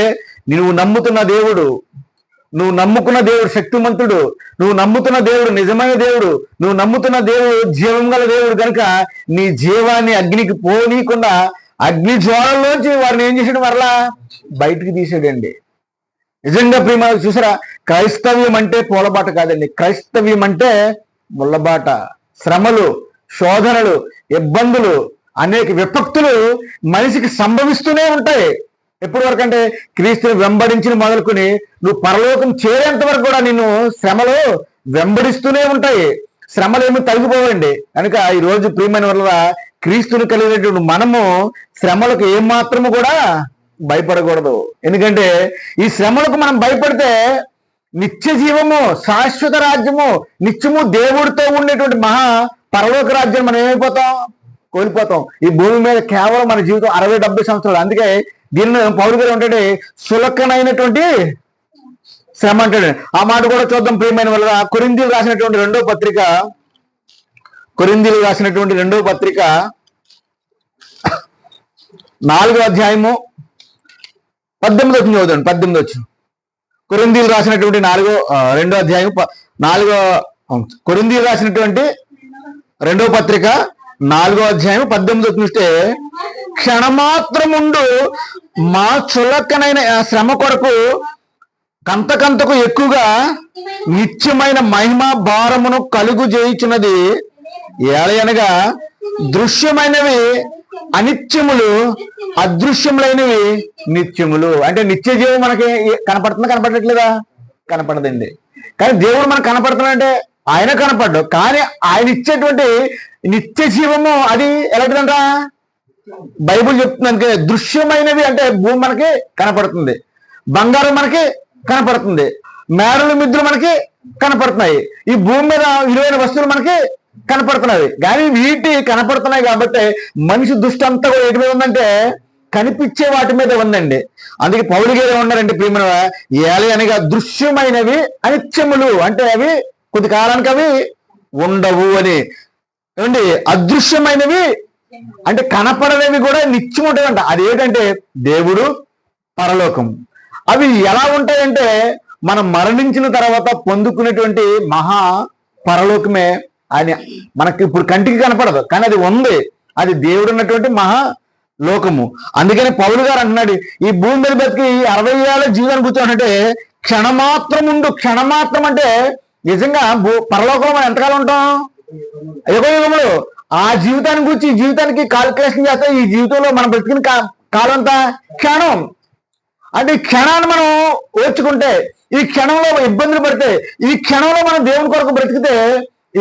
నువ్వు నమ్ముతున్న దేవుడు, నువ్వు నమ్ముకున్న దేవుడు శక్తిమంతుడు, నువ్వు నమ్ముతున్న దేవుడు నిజమైన దేవుడు, నువ్వు నమ్ముతున్న దేవుడు జీవం గల దేవుడు కనుక నీ జీవాన్ని అగ్నికి పోనీయకుండా అగ్ని జ్వాలలోంచి వారిని ఏం చేసాడు? మరలా బయటికి తీసాడండి. నిజంగా ప్రియమ చూసారా, క్రైస్తవ్యం అంటే పూలబాట కాదండి. క్రైస్తవ్యం అంటే ముళ్ళబాట. శ్రమలు, శోధనలు, ఇబ్బందులు, అనేక విపత్తులు మనిషికి సంభవిస్తూనే ఉంటాయి. ఎప్పటి వరకు అంటే క్రీస్తుని వెంబడించిన మొదలుకొని నువ్వు పరలోకం చేరేంత వరకు కూడా నిన్ను శ్రమలు వెంబడిస్తూనే ఉంటాయి. శ్రమలు ఏమి తగ్గిపోవండి. కనుక ఈ రోజు ప్రియమైన వల్ల క్రీస్తుని కలిగినటువంటి మనము శ్రమలకు ఏమాత్రము కూడా భయపడకూడదు. ఎందుకంటే ఈ శ్రమలకు మనం భయపడితే నిత్య జీవము, శాశ్వత రాజ్యము, నిత్యము దేవుడితో ఉండేటువంటి మహా పరలోక రాజ్యం మనం ఏమైపోతాం? కోల్పోతాం. ఈ భూమి మీద కేవలం మన జీవితం 60-70 సంవత్సరాలు. అందుకే దీన్ని పౌలు గారు ఉంటాడు సులకనైనటువంటి శ్రమ అంటాడు. ఆ మాట కూడా చూద్దాం ప్రియమైన వల్ల. కొరింథీయులకు రాసినటువంటి రెండవ పత్రిక 4వ అధ్యాయము 18వ వచనం చదువుతాను. 18వ వచనం. కొరింథీయులకు రాసినటువంటి 2వ అధ్యాయం కొరింథీయులకు రాసినటువంటి 2వ పత్రిక 4వ అధ్యాయం 18వ వచనం చూస్తే, క్షణమాత్రముండు మా చులకనైన శ్రమ కొరకు కంతకంతకు ఎక్కువగా నిత్యమైన మహిమ భారమును కలుగు చేయుచున్నది. ఏలయనగా దృశ్యమైనవి అనిత్యములు, అదృశ్యములైనవి నిత్యములు. అంటే నిత్య జీవం మనకి కనపడుతుందా? కనపడట్లేదా? కనపడదండి. కానీ దేవుడు మనకు కనపడుతున్నాడంటే ఆయన కనపడ్డు. కానీ ఆయన ఇచ్చేటువంటి నిత్య జీవము అది ఎలాంటిదంట? బైబుల్ చెప్తుంది. దృశ్యమైనవి అంటే భూమి మనకి కనపడుతుంది, బంగారం మనకి కనపడుతుంది, మేడలు మిద్దులు మనకి కనపడుతున్నాయి, ఈ భూమి మీద విలువైన వస్తువులు మనకి కనపడుతున్నాయి. కానీ వీటి కనపడుతున్నాయి కాబట్టి మనిషి దృష్టి అంతా కూడా ఎటు మీద ఉందంటే కనిపించే వాటి మీద ఉందండి. అందుకే పౌలు గారు ఉన్నారంటే ప్రియమైన ఏలి అనగా దృశ్యమైనవి అనిత్యములు, అంటే అవి కొద్ది కాలానికి అవి ఉండవు అని. ఏమండి అదృశ్యమైనవి అంటే కనపడలేవి కూడా నిత్యం ఉంటాయంట. అదేంటంటే దేవుడు, పరలోకం. అవి ఎలా ఉంటాయంటే మనం మరణించిన తర్వాత పొందుకునేటువంటి మహా పరలోకమే. అని మనకి ఇప్పుడు కంటికి కనపడదు, కానీ అది ఉంది. అది దేవుడు ఉన్నటువంటి మహా లోకము. అందుకని పౌలు గారు అంటున్నాడు, ఈ భూమి మీద బతికి 60 ఏళ్ళ జీవనం కూర్చోనంటే క్షణమాత్రం ఉండు. క్షణమాత్రం అంటే నిజంగా పరలోకంలో మనం ఎంతకాలం ఉంటాం? యుగములు. ఆ జీవితాన్ని గురించి, ఈ జీవితానికి కాల్కులేషన్ చేస్తే ఈ జీవితంలో మనం బ్రతికిన కాలం అంతా క్షణం. అంటే ఈ క్షణాన్ని మనం ఓర్చుకుంటే, ఈ క్షణంలో ఇబ్బందులు పడితే, ఈ క్షణంలో మనం దేవుని కొరకు బ్రతికితే,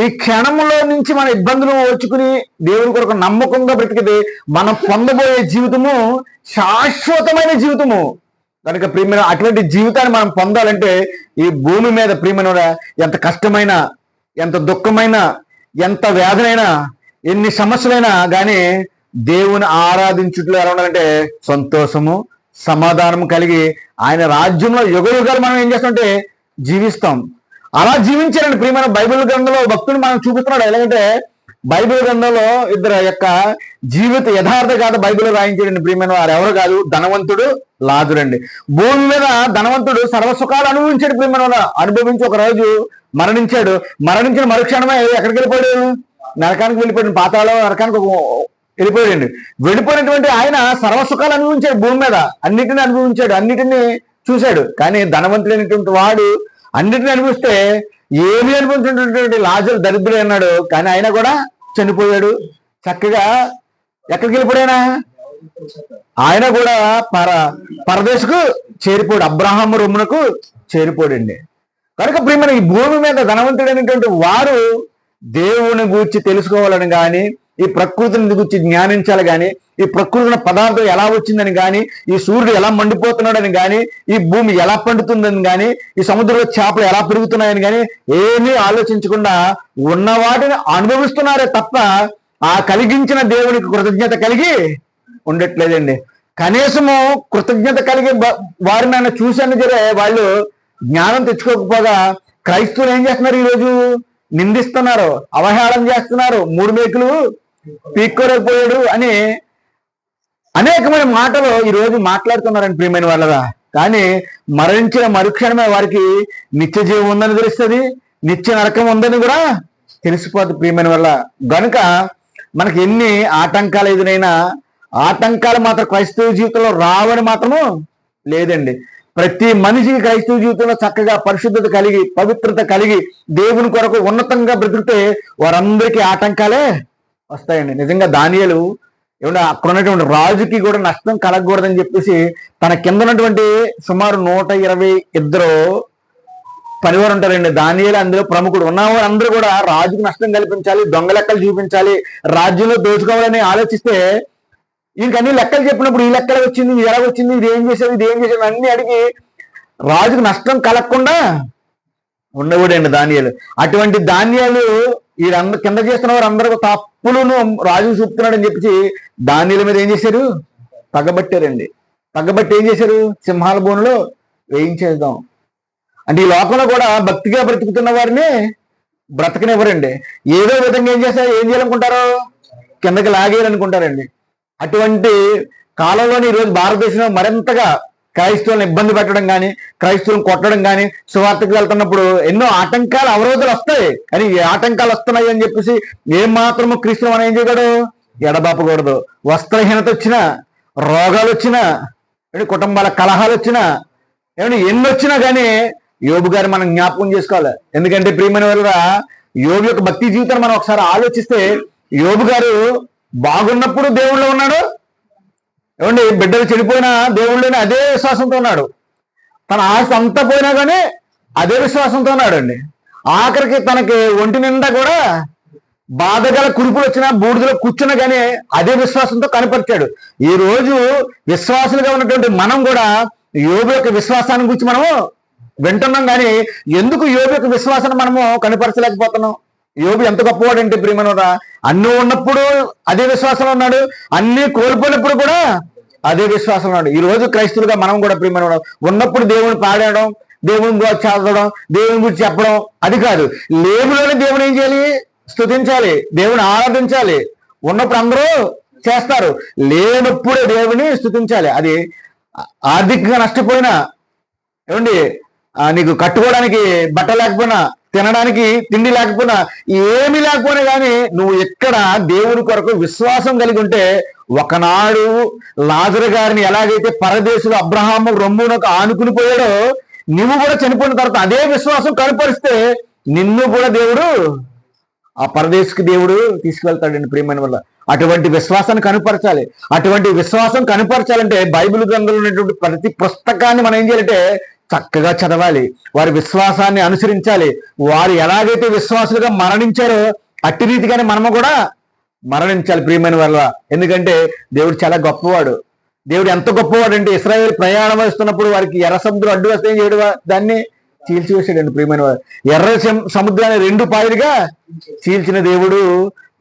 ఈ క్షణంలో నుంచి మన ఇబ్బందులు ఓర్చుకుని దేవుని కొరకు నమ్మకంగా బ్రతికితే మనం పొందబోయే జీవితము శాశ్వతమైన జీవితము. కనుక ప్రియమైన అటువంటి జీవితాన్ని మనం పొందాలంటే ఈ భూమి మీద ప్రియమైన ఎంత కష్టమైనా, ఎంత దుఃఖమైనా, ఎంత వేదనైనా, ఎన్ని సమస్యలైనా కానీ దేవుని ఆరాధించుట్లో ఎలా ఉండాలంటే సంతోషము, సమాధానం కలిగి ఆయన రాజ్యంలో యుగయుగాలు మనం ఏం చేస్తామంటే జీవిస్తాం. అలా జీవించారండి ప్రియమైన. బైబిల్ గ్రంథంలో భక్తుడు మనం చూపిస్తున్నాడు. ఎలాగంటే బైబిల్ గ్రంథంలో ఇద్దరు యొక్క జీవిత యథార్థ గాథ బైబిల్ రాయించాడండి ప్రియమైన. వారు ఎవరు కాదు, ధనవంతుడు, లాజరుండి. భూమి మీద ధనవంతుడు సర్వసుఖాలు అనుభవించాడు ప్రియమైన. అనుభవించి ఒక రోజు మరణించాడు. మరణించిన మరుక్షణమే ఎక్కడికి వెళ్ళిపోయాడు? నరకానికి వెళ్ళిపోయాడు. పాతాళం నరకానికి వెళ్ళిపోయాడండి. వెళ్ళిపోయినటువంటి ఆయన సర్వసుఖాలు అనుభవించాడు. భూమి మీద అన్నిటిని అనుభవించాడు, అన్నిటినీ చూశాడు. కానీ ధనవంతుడైనటువంటి వాడు అన్నిటిని అనుభవిస్తే ఏమి అనుభవించినటువంటి లాజరు దరిద్రుడు అన్నాడు. కానీ ఆయన కూడా చనిపోయాడు. చక్కగా ఎక్కడికి వెళ్ళిపోయానా? ఆయన కూడా పరదేశకు చేరిపోయాడు, అబ్రహాము రొమ్మునకు చేరిపోయాడండి. కనుక ప్రియమైన ఈ భూమి మీద ధనవంతుడైనటువంటి వారు దేవుని గూర్చి తెలుసుకోవాలని కానీ, ఈ ప్రకృతిని గురించి జ్ఞానించాలి కానీ, ఈ ప్రకృతిన పదార్థం ఎలా వచ్చిందని కానీ, ఈ సూర్యుడు ఎలా మండిపోతున్నాడని కానీ, ఈ భూమి ఎలా పండుతుందని కానీ, ఈ సముద్రంలో చేపలు ఎలా పెరుగుతున్నాయని కానీ ఏమీ ఆలోచించకుండా ఉన్న వాటిని అనుభవిస్తున్నారే తప్ప ఆ కలిగించిన దేవునికి కృతజ్ఞత కలిగి ఉండట్లేదండి. కనీసము కృతజ్ఞత కలిగి వారిని ఆయన చూశాను జరే వాళ్ళు జ్ఞానం తెచ్చుకోకపోగా క్రైస్తవులు ఏం చేస్తున్నారు? ఈరోజు నిందిస్తున్నారు, అవహేళన చేస్తున్నారు. 3 మేకులు పీక్కోలేకపోయాడు అని అనేకమైన మాటలు ఈరోజు మాట్లాడుతున్నారండి ప్రియమైన వాళ్ళగా. కానీ మరణించిన మరుక్షణమే వారికి నిత్య జీవం ఉందని తెలుస్తుంది, నిత్య నరకం ఉందని కూడా తెలిసిపోతుంది ప్రియమైన వల్ల. గనుక మనకి ఎన్ని ఆటంకాలు ఎదురైనా ఆటంకాలు మాత్రం క్రైస్తవ జీవితంలో రావని మాత్రము లేదండి. ప్రతి మనిషికి క్రైస్తవ జీవితంలో చక్కగా పరిశుద్ధత కలిగి, పవిత్రత కలిగి, దేవుని కొరకు ఉన్నతంగా బ్రతికితే వారందరికీ ఆటంకాలే వస్తాయండి. నిజంగా దానియేలు ఏమన్నా అక్కడ ఉన్నటువంటి రాజుకి కూడా నష్టం కలగకూడదని చెప్పేసి తన కింద ఉన్నటువంటి సుమారు 122 పనివారు ఉంటారండి. దానియేలు అందులో ప్రముఖుడు. ఉన్నవారు అందరూ కూడా రాజుకు నష్టం కల్పించాలి, దొంగ లెక్కలు చూపించాలి, రాజ్యంలో దోచుకోవాలని ఆలోచిస్తే ఇంక అన్ని లెక్కలు చెప్పినప్పుడు ఈ లెక్కలు వచ్చింది, ఇది ఎలా వచ్చింది, ఇది ఏం చేసేది, ఇది ఏం చేసేది అన్ని అడిగి రాజుకు నష్టం కలగకుండా ఉండకూడండి దానియేలు. అటువంటి దానియేలు వీరందరూ కింద చేస్తున్న వారు అందరూ తప్పులను రాజుకు చూపుతున్నాడని చెప్పి దానియేలు మీద ఏం చేశారు? పగబట్టారండి. పగబట్టి ఏం చేశారు? సింహాల బోనులో వేయించేద్దాం. అంటే ఈ లోకంలో కూడా భక్తిగా బ్రతుకుతున్న వారిని బ్రతకనివ్వరండి. ఏదో విధంగా ఏం చేయాలనుకుంటారో కిందకి లాగేయాలనుకుంటారండి. అటువంటి కాలంలోని ఈరోజు భారతదేశంలో మరింతగా క్రైస్తవులను ఇబ్బంది పెట్టడం కానీ, క్రైస్తవులను కొట్టడం కానీ, సువార్తకు వెళ్తున్నప్పుడు ఎన్నో ఆటంకాలు, అవరోధాలు వస్తాయి. కానీ ఏ ఆటంకాలు వస్తున్నాయి అని చెప్పేసి ఏం మాత్రము క్రీస్తు మనం ఏం చేయకూడదు? ఎడబాపకూడదు. వస్త్రహీనత వచ్చినా, రోగాలు వచ్చినా, కుటుంబాల కలహాలు వచ్చినా, ఏమైనా ఎన్ని వచ్చినా కానీ యోబు గారు మనం జ్ఞాపకం చేసుకోవాలి. ఎందుకంటే ప్రియమైన వల్ల యోబు యొక్క భక్తి జీవితాన్ని మనం ఒకసారి ఆలోచిస్తే, యోబు గారు బాగున్నప్పుడు దేవుళ్ళో ఉన్నాడు. ఏమండి బిడ్డలు చెడిపోయినా దేవుళ్ళని అదే విశ్వాసంతో ఉన్నాడు. తన ఆస్తి అంతా పోయినా కానీ అదే విశ్వాసంతో ఉన్నాడు అండి. ఆఖరికి తనకి ఒంటి నిండా కూడా బాధగల కురుపులు వచ్చినా బూడిదలో కూర్చున్నా కానీ అదే విశ్వాసంతో కనపరిచాడు. ఈ రోజు విశ్వాసులుగా ఉన్నటువంటి మనం కూడా యోబు యొక్క విశ్వాసాన్ని గురించి మనము వింటున్నాం, కానీ ఎందుకు యోబు యొక్క విశ్వాసాన్ని మనము కనపరచలేకపోతున్నాం? యోబు ఎంత గొప్పవాడంటే ప్రియమనోడా, అన్నీ ఉన్నప్పుడు అదే విశ్వాసంలో ఉన్నాడు, అన్నీ కోల్పోయినప్పుడు కూడా అదే విశ్వాసంలో ఉన్నాడు. ఈ రోజు క్రైస్తవులుగా మనం కూడా ప్రియమనోడా ఉన్నప్పుడు దేవుని పాడడం, దేవుని చదవడం, దేవుని గురించి చెప్పడం అది కాదు. లేములోనే దేవుని ఏం చేయాలి? స్తుతించాలి, దేవుని ఆరాధించాలి. ఉన్నప్పుడు అందరూ చేస్తారు, లేనప్పుడే దేవుని స్తుతించాలి. అది ఆర్థికంగా నష్టపోయినా, ఏమండి నీకు కట్టుకోవడానికి బట్ట లేకపోయినా, తినడానికి తిండి లేకపోయినా, ఏమీ లేకపోయినా కానీ నువ్వు ఎక్కడ దేవుని కొరకు విశ్వాసం కలిగి ఉంటే, ఒకనాడు లాజరు గారిని ఎలాగైతే పరదేశులు అబ్రహాము రొమ్మునకు ఆనుకుని పోయాడో, నువ్వు కూడా చనిపోయిన తర్వాత అదే విశ్వాసం కనపరిస్తే నిన్ను కూడా దేవుడు ఆ పరదేశకు దేవుడు తీసుకువెళ్తాడండి ప్రియమైన వల్ల. అటువంటి విశ్వాసాన్ని కనపరచాలి. అటువంటి విశ్వాసం కనపరచాలంటే బైబిల్ గ్రంథంలో ఉన్నటువంటి ప్రతి పుస్తకాన్ని మనం ఏం చేయాలంటే చక్కగా చదవాలి, వారి విశ్వాసాన్ని అనుసరించాలి. వారు ఎలాగైతే విశ్వాసులుగా మరణించారో అట్టి రీతిగానే మనము కూడా మరణించాలి ప్రియమైన వల్ల. ఎందుకంటే దేవుడు చాలా గొప్పవాడు. దేవుడు ఎంత గొప్పవాడు అంటే ఇశ్రాయేలు ప్రయాణం వేస్తున్నప్పుడు వారికి ఎర్ర సముద్రం అడ్డు వస్తే ఏం చేయడు? దాన్ని చీల్చివేసాడండి ప్రియమైన వారు. ఎర్ర సముద్రాన్ని 2 పాయలుగా చీల్చిన దేవుడు.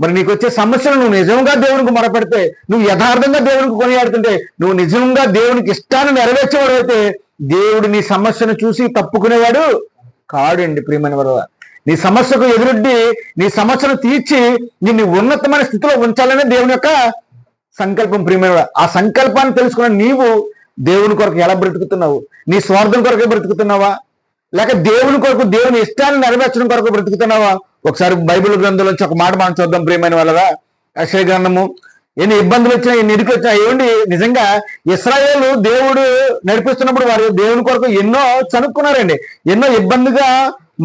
మరి నీకు వచ్చే సమస్యలు నువ్వు నిజంగా దేవునికి మొరపెడితే, నువ్వు యథార్థంగా దేవునికి కొనియాడుతుంటే, నువ్వు నిజంగా దేవునికి ఇష్టాన్ని నెరవేర్చేవాడు అయితే దేవుడు నీ సమస్యను చూసి తప్పుకునేవాడు కాడండి ప్రియమైన వారు. నీ సమస్యకు ఎదురొడ్డి నీ సమస్యను తీర్చి నిన్ను ఉన్నతమైన స్థితిలో ఉంచాలనే దేవుని యొక్క సంకల్పం ప్రియమైన వారు. ఆ సంకల్పాన్ని తెలుసుకున్న నీవు దేవుని కొరకు ఎలా బ్రతుకుతున్నావు? నీ స్వార్థం కొరకే బ్రతుకుతున్నావా, లేక దేవుని కొరకు దేవుని ఇష్టాన్ని నెరవేర్చడం కొరకు బ్రతుకుతున్నావా? ఒకసారి బైబిల్ గ్రంథంలోంచి ఒక మాట మనం చూద్దాం ప్రియమైన వాళ్ళగా. యెషయా గ్రంథము. ఎన్ని ఇబ్బందులు వచ్చినా, ఎన్ని ఇరుకు వచ్చినా, ఏమండి నిజంగా ఇశ్రాయేలు దేవుడు నడిపిస్తున్నప్పుడు వారు దేవుని కొరకు ఎన్నో చనుక్కున్నారండి, ఎన్నో ఇబ్బందిగా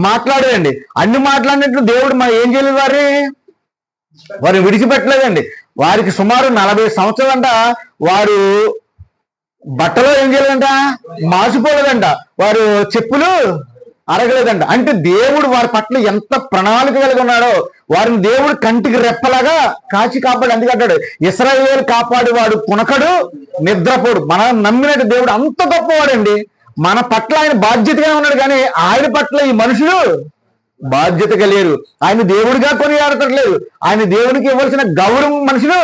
మాట్లాడారండి. అన్ని మాట్లాడినట్లు దేవుడు మనం ఏం చేయలేదు, వారిని విడిచిపెట్టలేదండి. వారికి సుమారు 40 సంవత్సరాలంట వారు బట్టలో ఏం చేయలేదంట, మాసిపోలేదంట, వారు చెప్పులు అరగలేదంట. అంటే దేవుడు వారి పట్ల ఎంత ప్రణాళిక కలిగి ఉన్నాడో, వారిని దేవుడు కంటికి రెప్పలాగా కాచి కాపాడు. అందుకంటాడు ఇశ్రాయేలు కాపాడువాడు కునకడు నిద్రపోడు. మనం నమ్మినట్టు దేవుడు అంత గొప్పవాడండి. మన పట్ల ఆయన బాధ్యతగా ఉన్నాడు, కానీ ఆయన పట్ల ఈ మనుషులు బాధ్యతగా లేరు. ఆయన దేవుడిగా కొనియాడట్లేదు, ఆయన దేవునికి ఇవ్వాల్సిన గౌరవం మనుషులు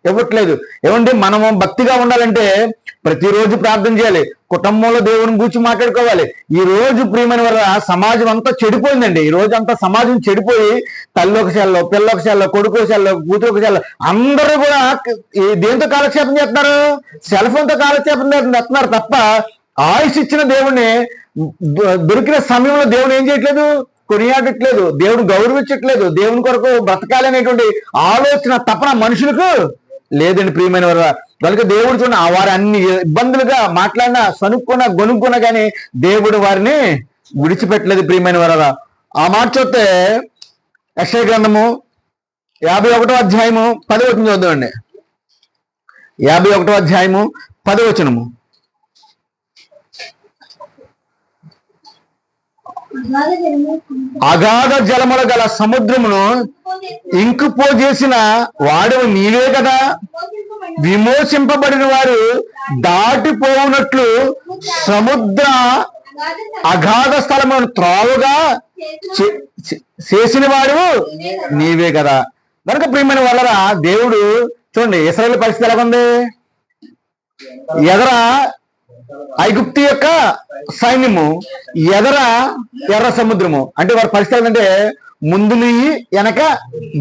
ఇవ్వట్లేదు. ఏమంటే మనము భక్తిగా ఉండాలంటే ప్రతిరోజు ప్రార్థన చేయాలి, కుటుంబంలో దేవుని గురించి మాట్లాడుకోవాలి. ఈ రోజు ప్రియమైన వల్ల సమాజం అంతా చెడిపోయిందండి. ఈ రోజు అంతా సమాజం చెడిపోయి తల్లి ఒక శాలలో, పిల్ల ఒక శాలలో, కొడుకు ఒక శాలలో, కూతురు ఒక శాలలో, అందరూ కూడా దేంతో కాలక్షేపం చేస్తున్నారు? సెల్ ఫోన్తో కాలక్షేపం చేస్తున్నారు తప్ప ఆయుష్ ఇచ్చిన దేవుణ్ణి దొరికిన సమయంలో దేవుని ఏం చేయట్లేదు, కొనియాడట్లేదు, దేవుడు గౌరవించట్లేదు. దేవుని కొరకు బ్రతకాలి అనేటువంటి ఆలోచన తపన మనుషులకు లేదండి ప్రియమైన వారు. కనుక దేవుడు చూడండి, వారు అన్ని ఇబ్బందులుగా మాట్లాడినా, సనుక్కున్నా, గొనుక్కున్నా కానీ దేవుడు వారిని విడిచిపెట్టలేదు ప్రియమైన వారు. ఆ మాట చూస్తే యెషయా గ్రంథము 51వ అధ్యాయము 10వ వచనం చూద్దామండి. 51వ అధ్యాయము 10వ వచనము. అగాధ జలముల గల సముద్రమును ఇంకుపోజేసిన వాడవు నీవే కదా, విమోచింపబడిన వారు దాటిపోవునట్లు సముద్ర అగాధ స్థలమును త్రోవగా చేసిన వాడు నీవే కదా. కనుక ప్రియమైన వాళ్ళరా, దేవుడు చూడండి ఇశ్రాయేలు పరిస్థితి ఎలాగుంది? ఎదర ఐగుప్తు యొక్క సైన్యము, ఎదర ఎర్ర సముద్రము. అంటే వారి పరిస్థితి అంటే ముందు నుయ్యి వెనక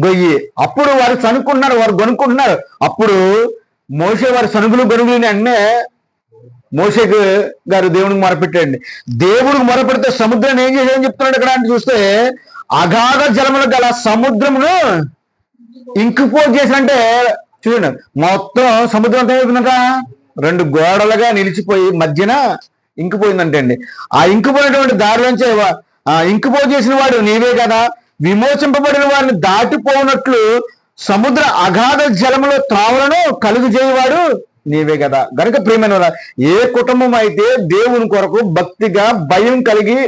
గొయ్యి. అప్పుడు వారు చనుకుంటున్నారు, వారు గొనుక్కుంటున్నారు. అప్పుడు మోషే వారి సనుగులు గొనుగులు అన్నే మోషే గారు దేవునికి మొరపెట్టాడండి. దేవుడికి మొరపెడితే సముద్రాన్ని ఏం చేసేదని చెప్తున్నాడు ఇక్కడ అంటే చూస్తే, అగాధ జలములు గల సముద్రమును ఇంకిపోజేసినంటే చూడండి, మొత్తం సముద్రం అంతా అయిపోయిందంట, 2 గోడలుగా నిలిచిపోయి మధ్యన ఇంకిపోయిందంటే అండి. ఆ ఇంకిపోయినటువంటి దారిలోంచే ఇంకిపోజేసిన వాడు నీవే కదా, విమోచింపబడిన వారిని దాటిపోనట్లు సముద్ర అగాధ జలములో త్రావులను కలుగు చేయవాడు నీవే కదా. గనుక ప్రియమైన ఏ కుటుంబం అయితే దేవుని కొరకు భక్తిగా భయం కలిగి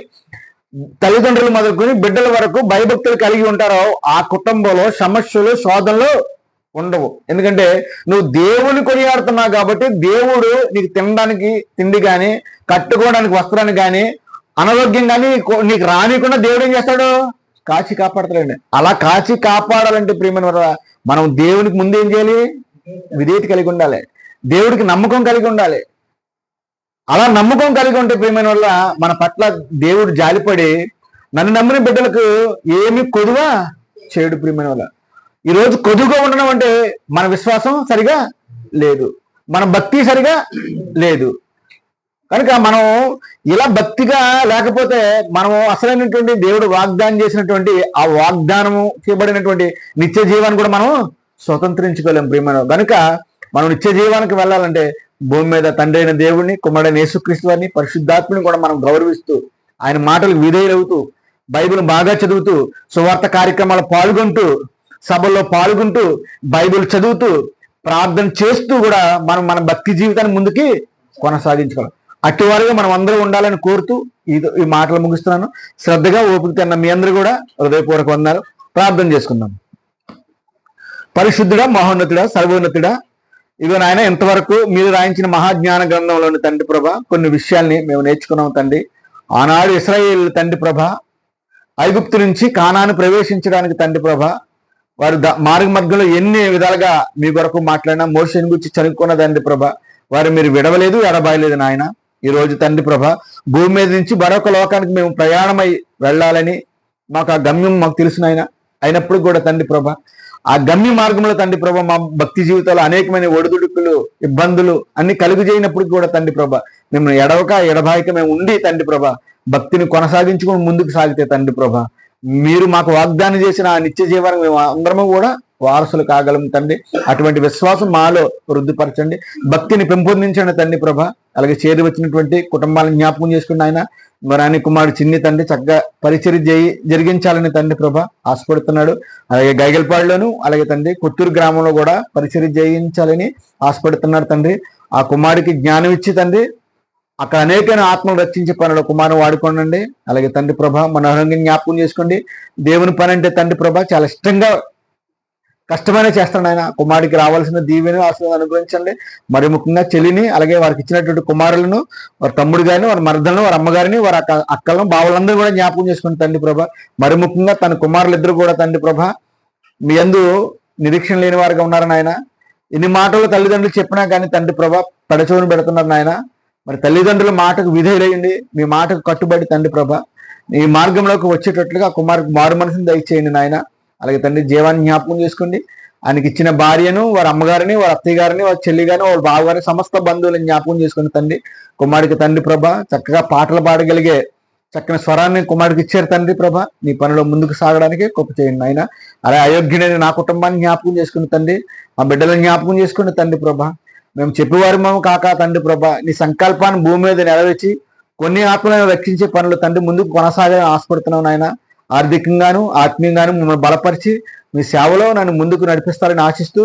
తల్లిదండ్రులు మొదలుకొని బిడ్డల వరకు భయభక్తులు కలిగి ఉంటారో ఆ కుటుంబంలో సమస్యలు శోధనలు ఉండవు. ఎందుకంటే నువ్వు దేవుని కొనియాడుతున్నావు కాబట్టి దేవుడు నీకు తినడానికి తిండి కానీ, కట్టుకోవడానికి వస్త్రాన్ని కానీ, అనారోగ్యం కానీ నీకు రానికుండా దేవుడు ఏం చేస్తాడు? కాచి కాపాడతాడండి. అలా కాచి కాపాడాలంటే ప్రియమైన మనం దేవునికి ముందు ఏం చేయాలి? విధేయత కలిగి ఉండాలి, దేవుడికి నమ్మకం కలిగి ఉండాలి. అలా నమ్మకం కలిగి ఉంటే ప్రియమైన వల్ల మన పట్ల దేవుడు జాలిపడి నన్ను నమ్మిన బిడ్డలకు ఏమి కొదువా చేయడు. ప్రియమైన వల్ల ఈరోజు కొదువుగా ఉండడం అంటే మన విశ్వాసం సరిగా లేదు, మన భక్తి సరిగా లేదు. కనుక మనం ఇలా భక్తిగా లేకపోతే మనము అసలైనటువంటి దేవుడు వాగ్దానం చేసినటువంటి ఆ వాగ్దానము చేయబడినటువంటి నిత్య జీవాన్ని కూడా మనం స్వతంత్రించుకోలేం ప్రియమైన. కనుక మనం నిత్య జీవానికి వెళ్ళాలంటే భూమి మీద తండ్రి అయిన దేవుడిని, కుమారుడైన యేసుక్రీస్తు వారిని, పరిశుద్ధాత్మని కూడా మనం గౌరవిస్తూ ఆయన మాటలకు విధేయులవుతూ బైబిల్ బాగా చదువుతూ సువార్త కార్యక్రమాలు పాల్గొంటూ సభల్లో పాల్గొంటూ బైబిల్ చదువుతూ ప్రార్థన చేస్తూ కూడా మనం మన భక్తి జీవితాన్ని ముందుకి కొనసాగించుకోవాలి. అటువారుగా మనం అందరూ ఉండాలని కోరుతూ ఈ మాటలు ముగిస్తున్నాను. శ్రద్ధగా ఓపిక తిన్న మీ అందరూ కూడా హృదయపూర్వక వందనాలు. ప్రార్థన చేసుకుందాం. పరిశుద్ధుడా, మహోన్నతుడా, సర్వోన్నతుడా, ఇదిగో నాయన ఇంతవరకు మీరు రాయించిన మహాజ్ఞాన గ్రంథంలోని తండ్రి ప్రభ కొన్ని విషయాల్ని మేము నేర్చుకున్నాం తండ్రి. ఆనాడు ఇశ్రాయేల్ తండ్రి ప్రభ ఐగుప్తు నుంచి కానాను ప్రవేశించడానికి తండ్రి ప్రభ వారు మార్గ మధ్యలో ఎన్ని విధాలుగా మీ కొరకు మాట్లాడినా మోషేని గురించి చనుక్కున్న తండ్రి ప్రభ వారు మీరు విడవలేదు, ఎడబాయలేదు నాయన. ఈ రోజు తండ్రి ప్రభ భూమి మీద నుంచి మరొక లోకానికి మేము ప్రయాణమై వెళ్ళాలని మాకు ఆ గమ్యం మాకు తెలుసు నాయన. అయినప్పుడు కూడా తండ్రి ప్రభ ఆ గమ్య మార్గంలో తండ్రి ప్రభ మా భక్తి జీవితంలో అనేకమైన ఒడిదుడుకులు, ఇబ్బందులు అన్ని కలుగు చేయనప్పుడు కూడా తండ్రి ప్రభ మేము ఎడబాయక మేము ఉండి తండ్రి ప్రభ భక్తిని కొనసాగించుకొని ముందుకు సాగితే తండ్రి ప్రభ మీరు మాకు వాగ్దానం చేసిన ఆ నిత్య జీవానికి మేము అందరము కూడా వారసులు కాగలం తండ్రి. అటువంటి విశ్వాసం మాలో వృద్ధిపరచండి, భక్తిని పెంపొందించండి తండ్రి ప్రభ. అలాగే చేరి వచ్చినటువంటి కుటుంబాలను జ్ఞాపకం చేసుకుని ఆయన మరాని కుమారుడు చిన్ని తండ్రి చక్కగా పరిచర్య జరిగించాలని తండ్రి ప్రభ ఆశపడుతున్నాడు. అలాగే గైగల్పాడులోను అలాగే తండ్రి కొత్తూరు గ్రామంలో కూడా పరిచర్య చేయించాలని ఆశపడుతున్నాడు తండ్రి. ఆ కుమారుడికి జ్ఞానం ఇచ్చి తండ్రి అక్కడ అనేకైన ఆత్మలు రక్షించే పనులు కుమారుని వాడుకోండి. అలాగే తండ్రి ప్రభ మనోహరంగా జ్ఞాపకం చేసుకోండి. దేవుని పని అంటే తండ్రి ప్రభ చాలా ఇష్టంగా కష్టమైన చేస్తాడు ఆయన. కుమారుడికి రావాల్సిన దీవెని ఆశీర్వాదం అనుగ్రహించండి. మరి ముఖ్యంగా చెల్లిని అలాగే వారికి ఇచ్చినటువంటి కుమారులను, వారి తమ్ముడు గారిని, వారి మరదలను, వారి అమ్మగారిని, వారి అక్కలను, బావులందరూ కూడా జ్ఞాపకం చేసుకోండి తండ్రి ప్రభ. మరి ముఖ్యంగా తన కుమారులిద్దరూ కూడా తండ్రి ప్రభ మీ యందు నిరీక్షణ లేని వారుగా ఉన్నారని ఆయన. ఎన్ని మాటలు తల్లిదండ్రులు చెప్పినా కానీ తండ్రి ప్రభ పెడచోని పెడుతున్నారు నాయన. మరి తల్లిదండ్రుల మాటకు విధేయులయ్యండి, మీ మాటకు కట్టుబడి తండ్రి ప్రభ ఈ మార్గంలోకి వచ్చేటట్లుగా కుమారుడికి మారు మనసుని దయచేయండి నాయన. అలాగే తండ్రి జీవాన్ని జ్ఞాపకం చేసుకోండి. ఆయనకి ఇచ్చిన భార్యను, వారి అమ్మగారిని, వారి అత్తయ్య గారిని, వారి చెల్లి గారిని, వారి బావగారిని, సమస్త బంధువులను జ్ఞాపకం చేసుకుని తండ్రి కుమారుడికి తండ్రి ప్రభ చక్కగా పాటలు పాడగలిగే చక్కని స్వరాన్ని కుమారుడికి ఇచ్చారు తండ్రి ప్రభ. నీ పనిలో ముందుకు సాగడానికి గొప్ప చేయండి ఆయన. అలాగే అయోగ్యుడైన నా కుటుంబాన్ని జ్ఞాపకం చేసుకుని తండ్రి, మా బిడ్డలను జ్ఞాపకం చేసుకుని తండ్రి ప్రభ మేము చెప్పేవారు మేము కాక తండ్రి ప్రభ నీ సంకల్పాన్ని భూమి మీద నెరవేర్చి కొన్ని ఆత్మలను రక్షించే పనులు తండ్రి ముందుకు కొనసాగాలని ఆశపడుతున్నావు నాయన. ఆర్థికంగాను ఆత్మీయంగాను మిమ్మల్ని బలపరిచి మీ సేవలో నన్ను ముందుకు నడిపిస్తారని ఆశిస్తూ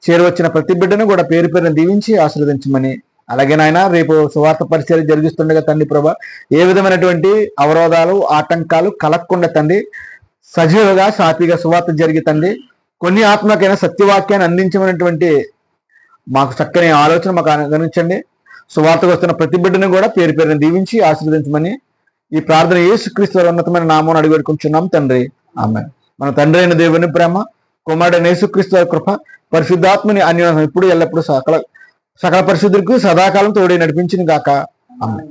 చేరువచ్చిన ప్రతి బిడ్డను కూడా పేరు పేరును దీవించి ఆశీర్వదించమని. అలాగే నాయన రేపు సువార్త పరిచయం జరిగిస్తుండగా తండ్రి ప్రభ ఏ విధమైనటువంటి అవరోధాలు ఆటంకాలు కలగకుండా తండ్రి సజీవుగా సాపిగా సువార్త జరిగి తండ్రి కొన్ని ఆత్మకైనా సత్యవాక్యాన్ని అందించమైనటువంటి మాకు చక్కని ఆలోచన మాకు అనుగ్రహించండి. సువార్తకు వస్తున్న ప్రతి బిడ్డను కూడా పేరు పేరును దీవించి ఆశీర్వదించమని ఈ ప్రార్థన యేసుక్రీస్తు ఉన్నతమైన నామం అడిగి పెట్టుకుంటున్నాం తండ్రి, ఆమేన్. మన తండ్రి అయిన దేవుని ప్రేమ, కుమారుడైన యేసుక్రీస్తు కృప, పరిశుద్ధాత్మని అన్యోన్యం ఇప్పుడు ఎల్లప్పుడూ సకల పరిశుద్ధులకు సదాకాలం తోడే నడిపించిన గాక, ఆమేన్.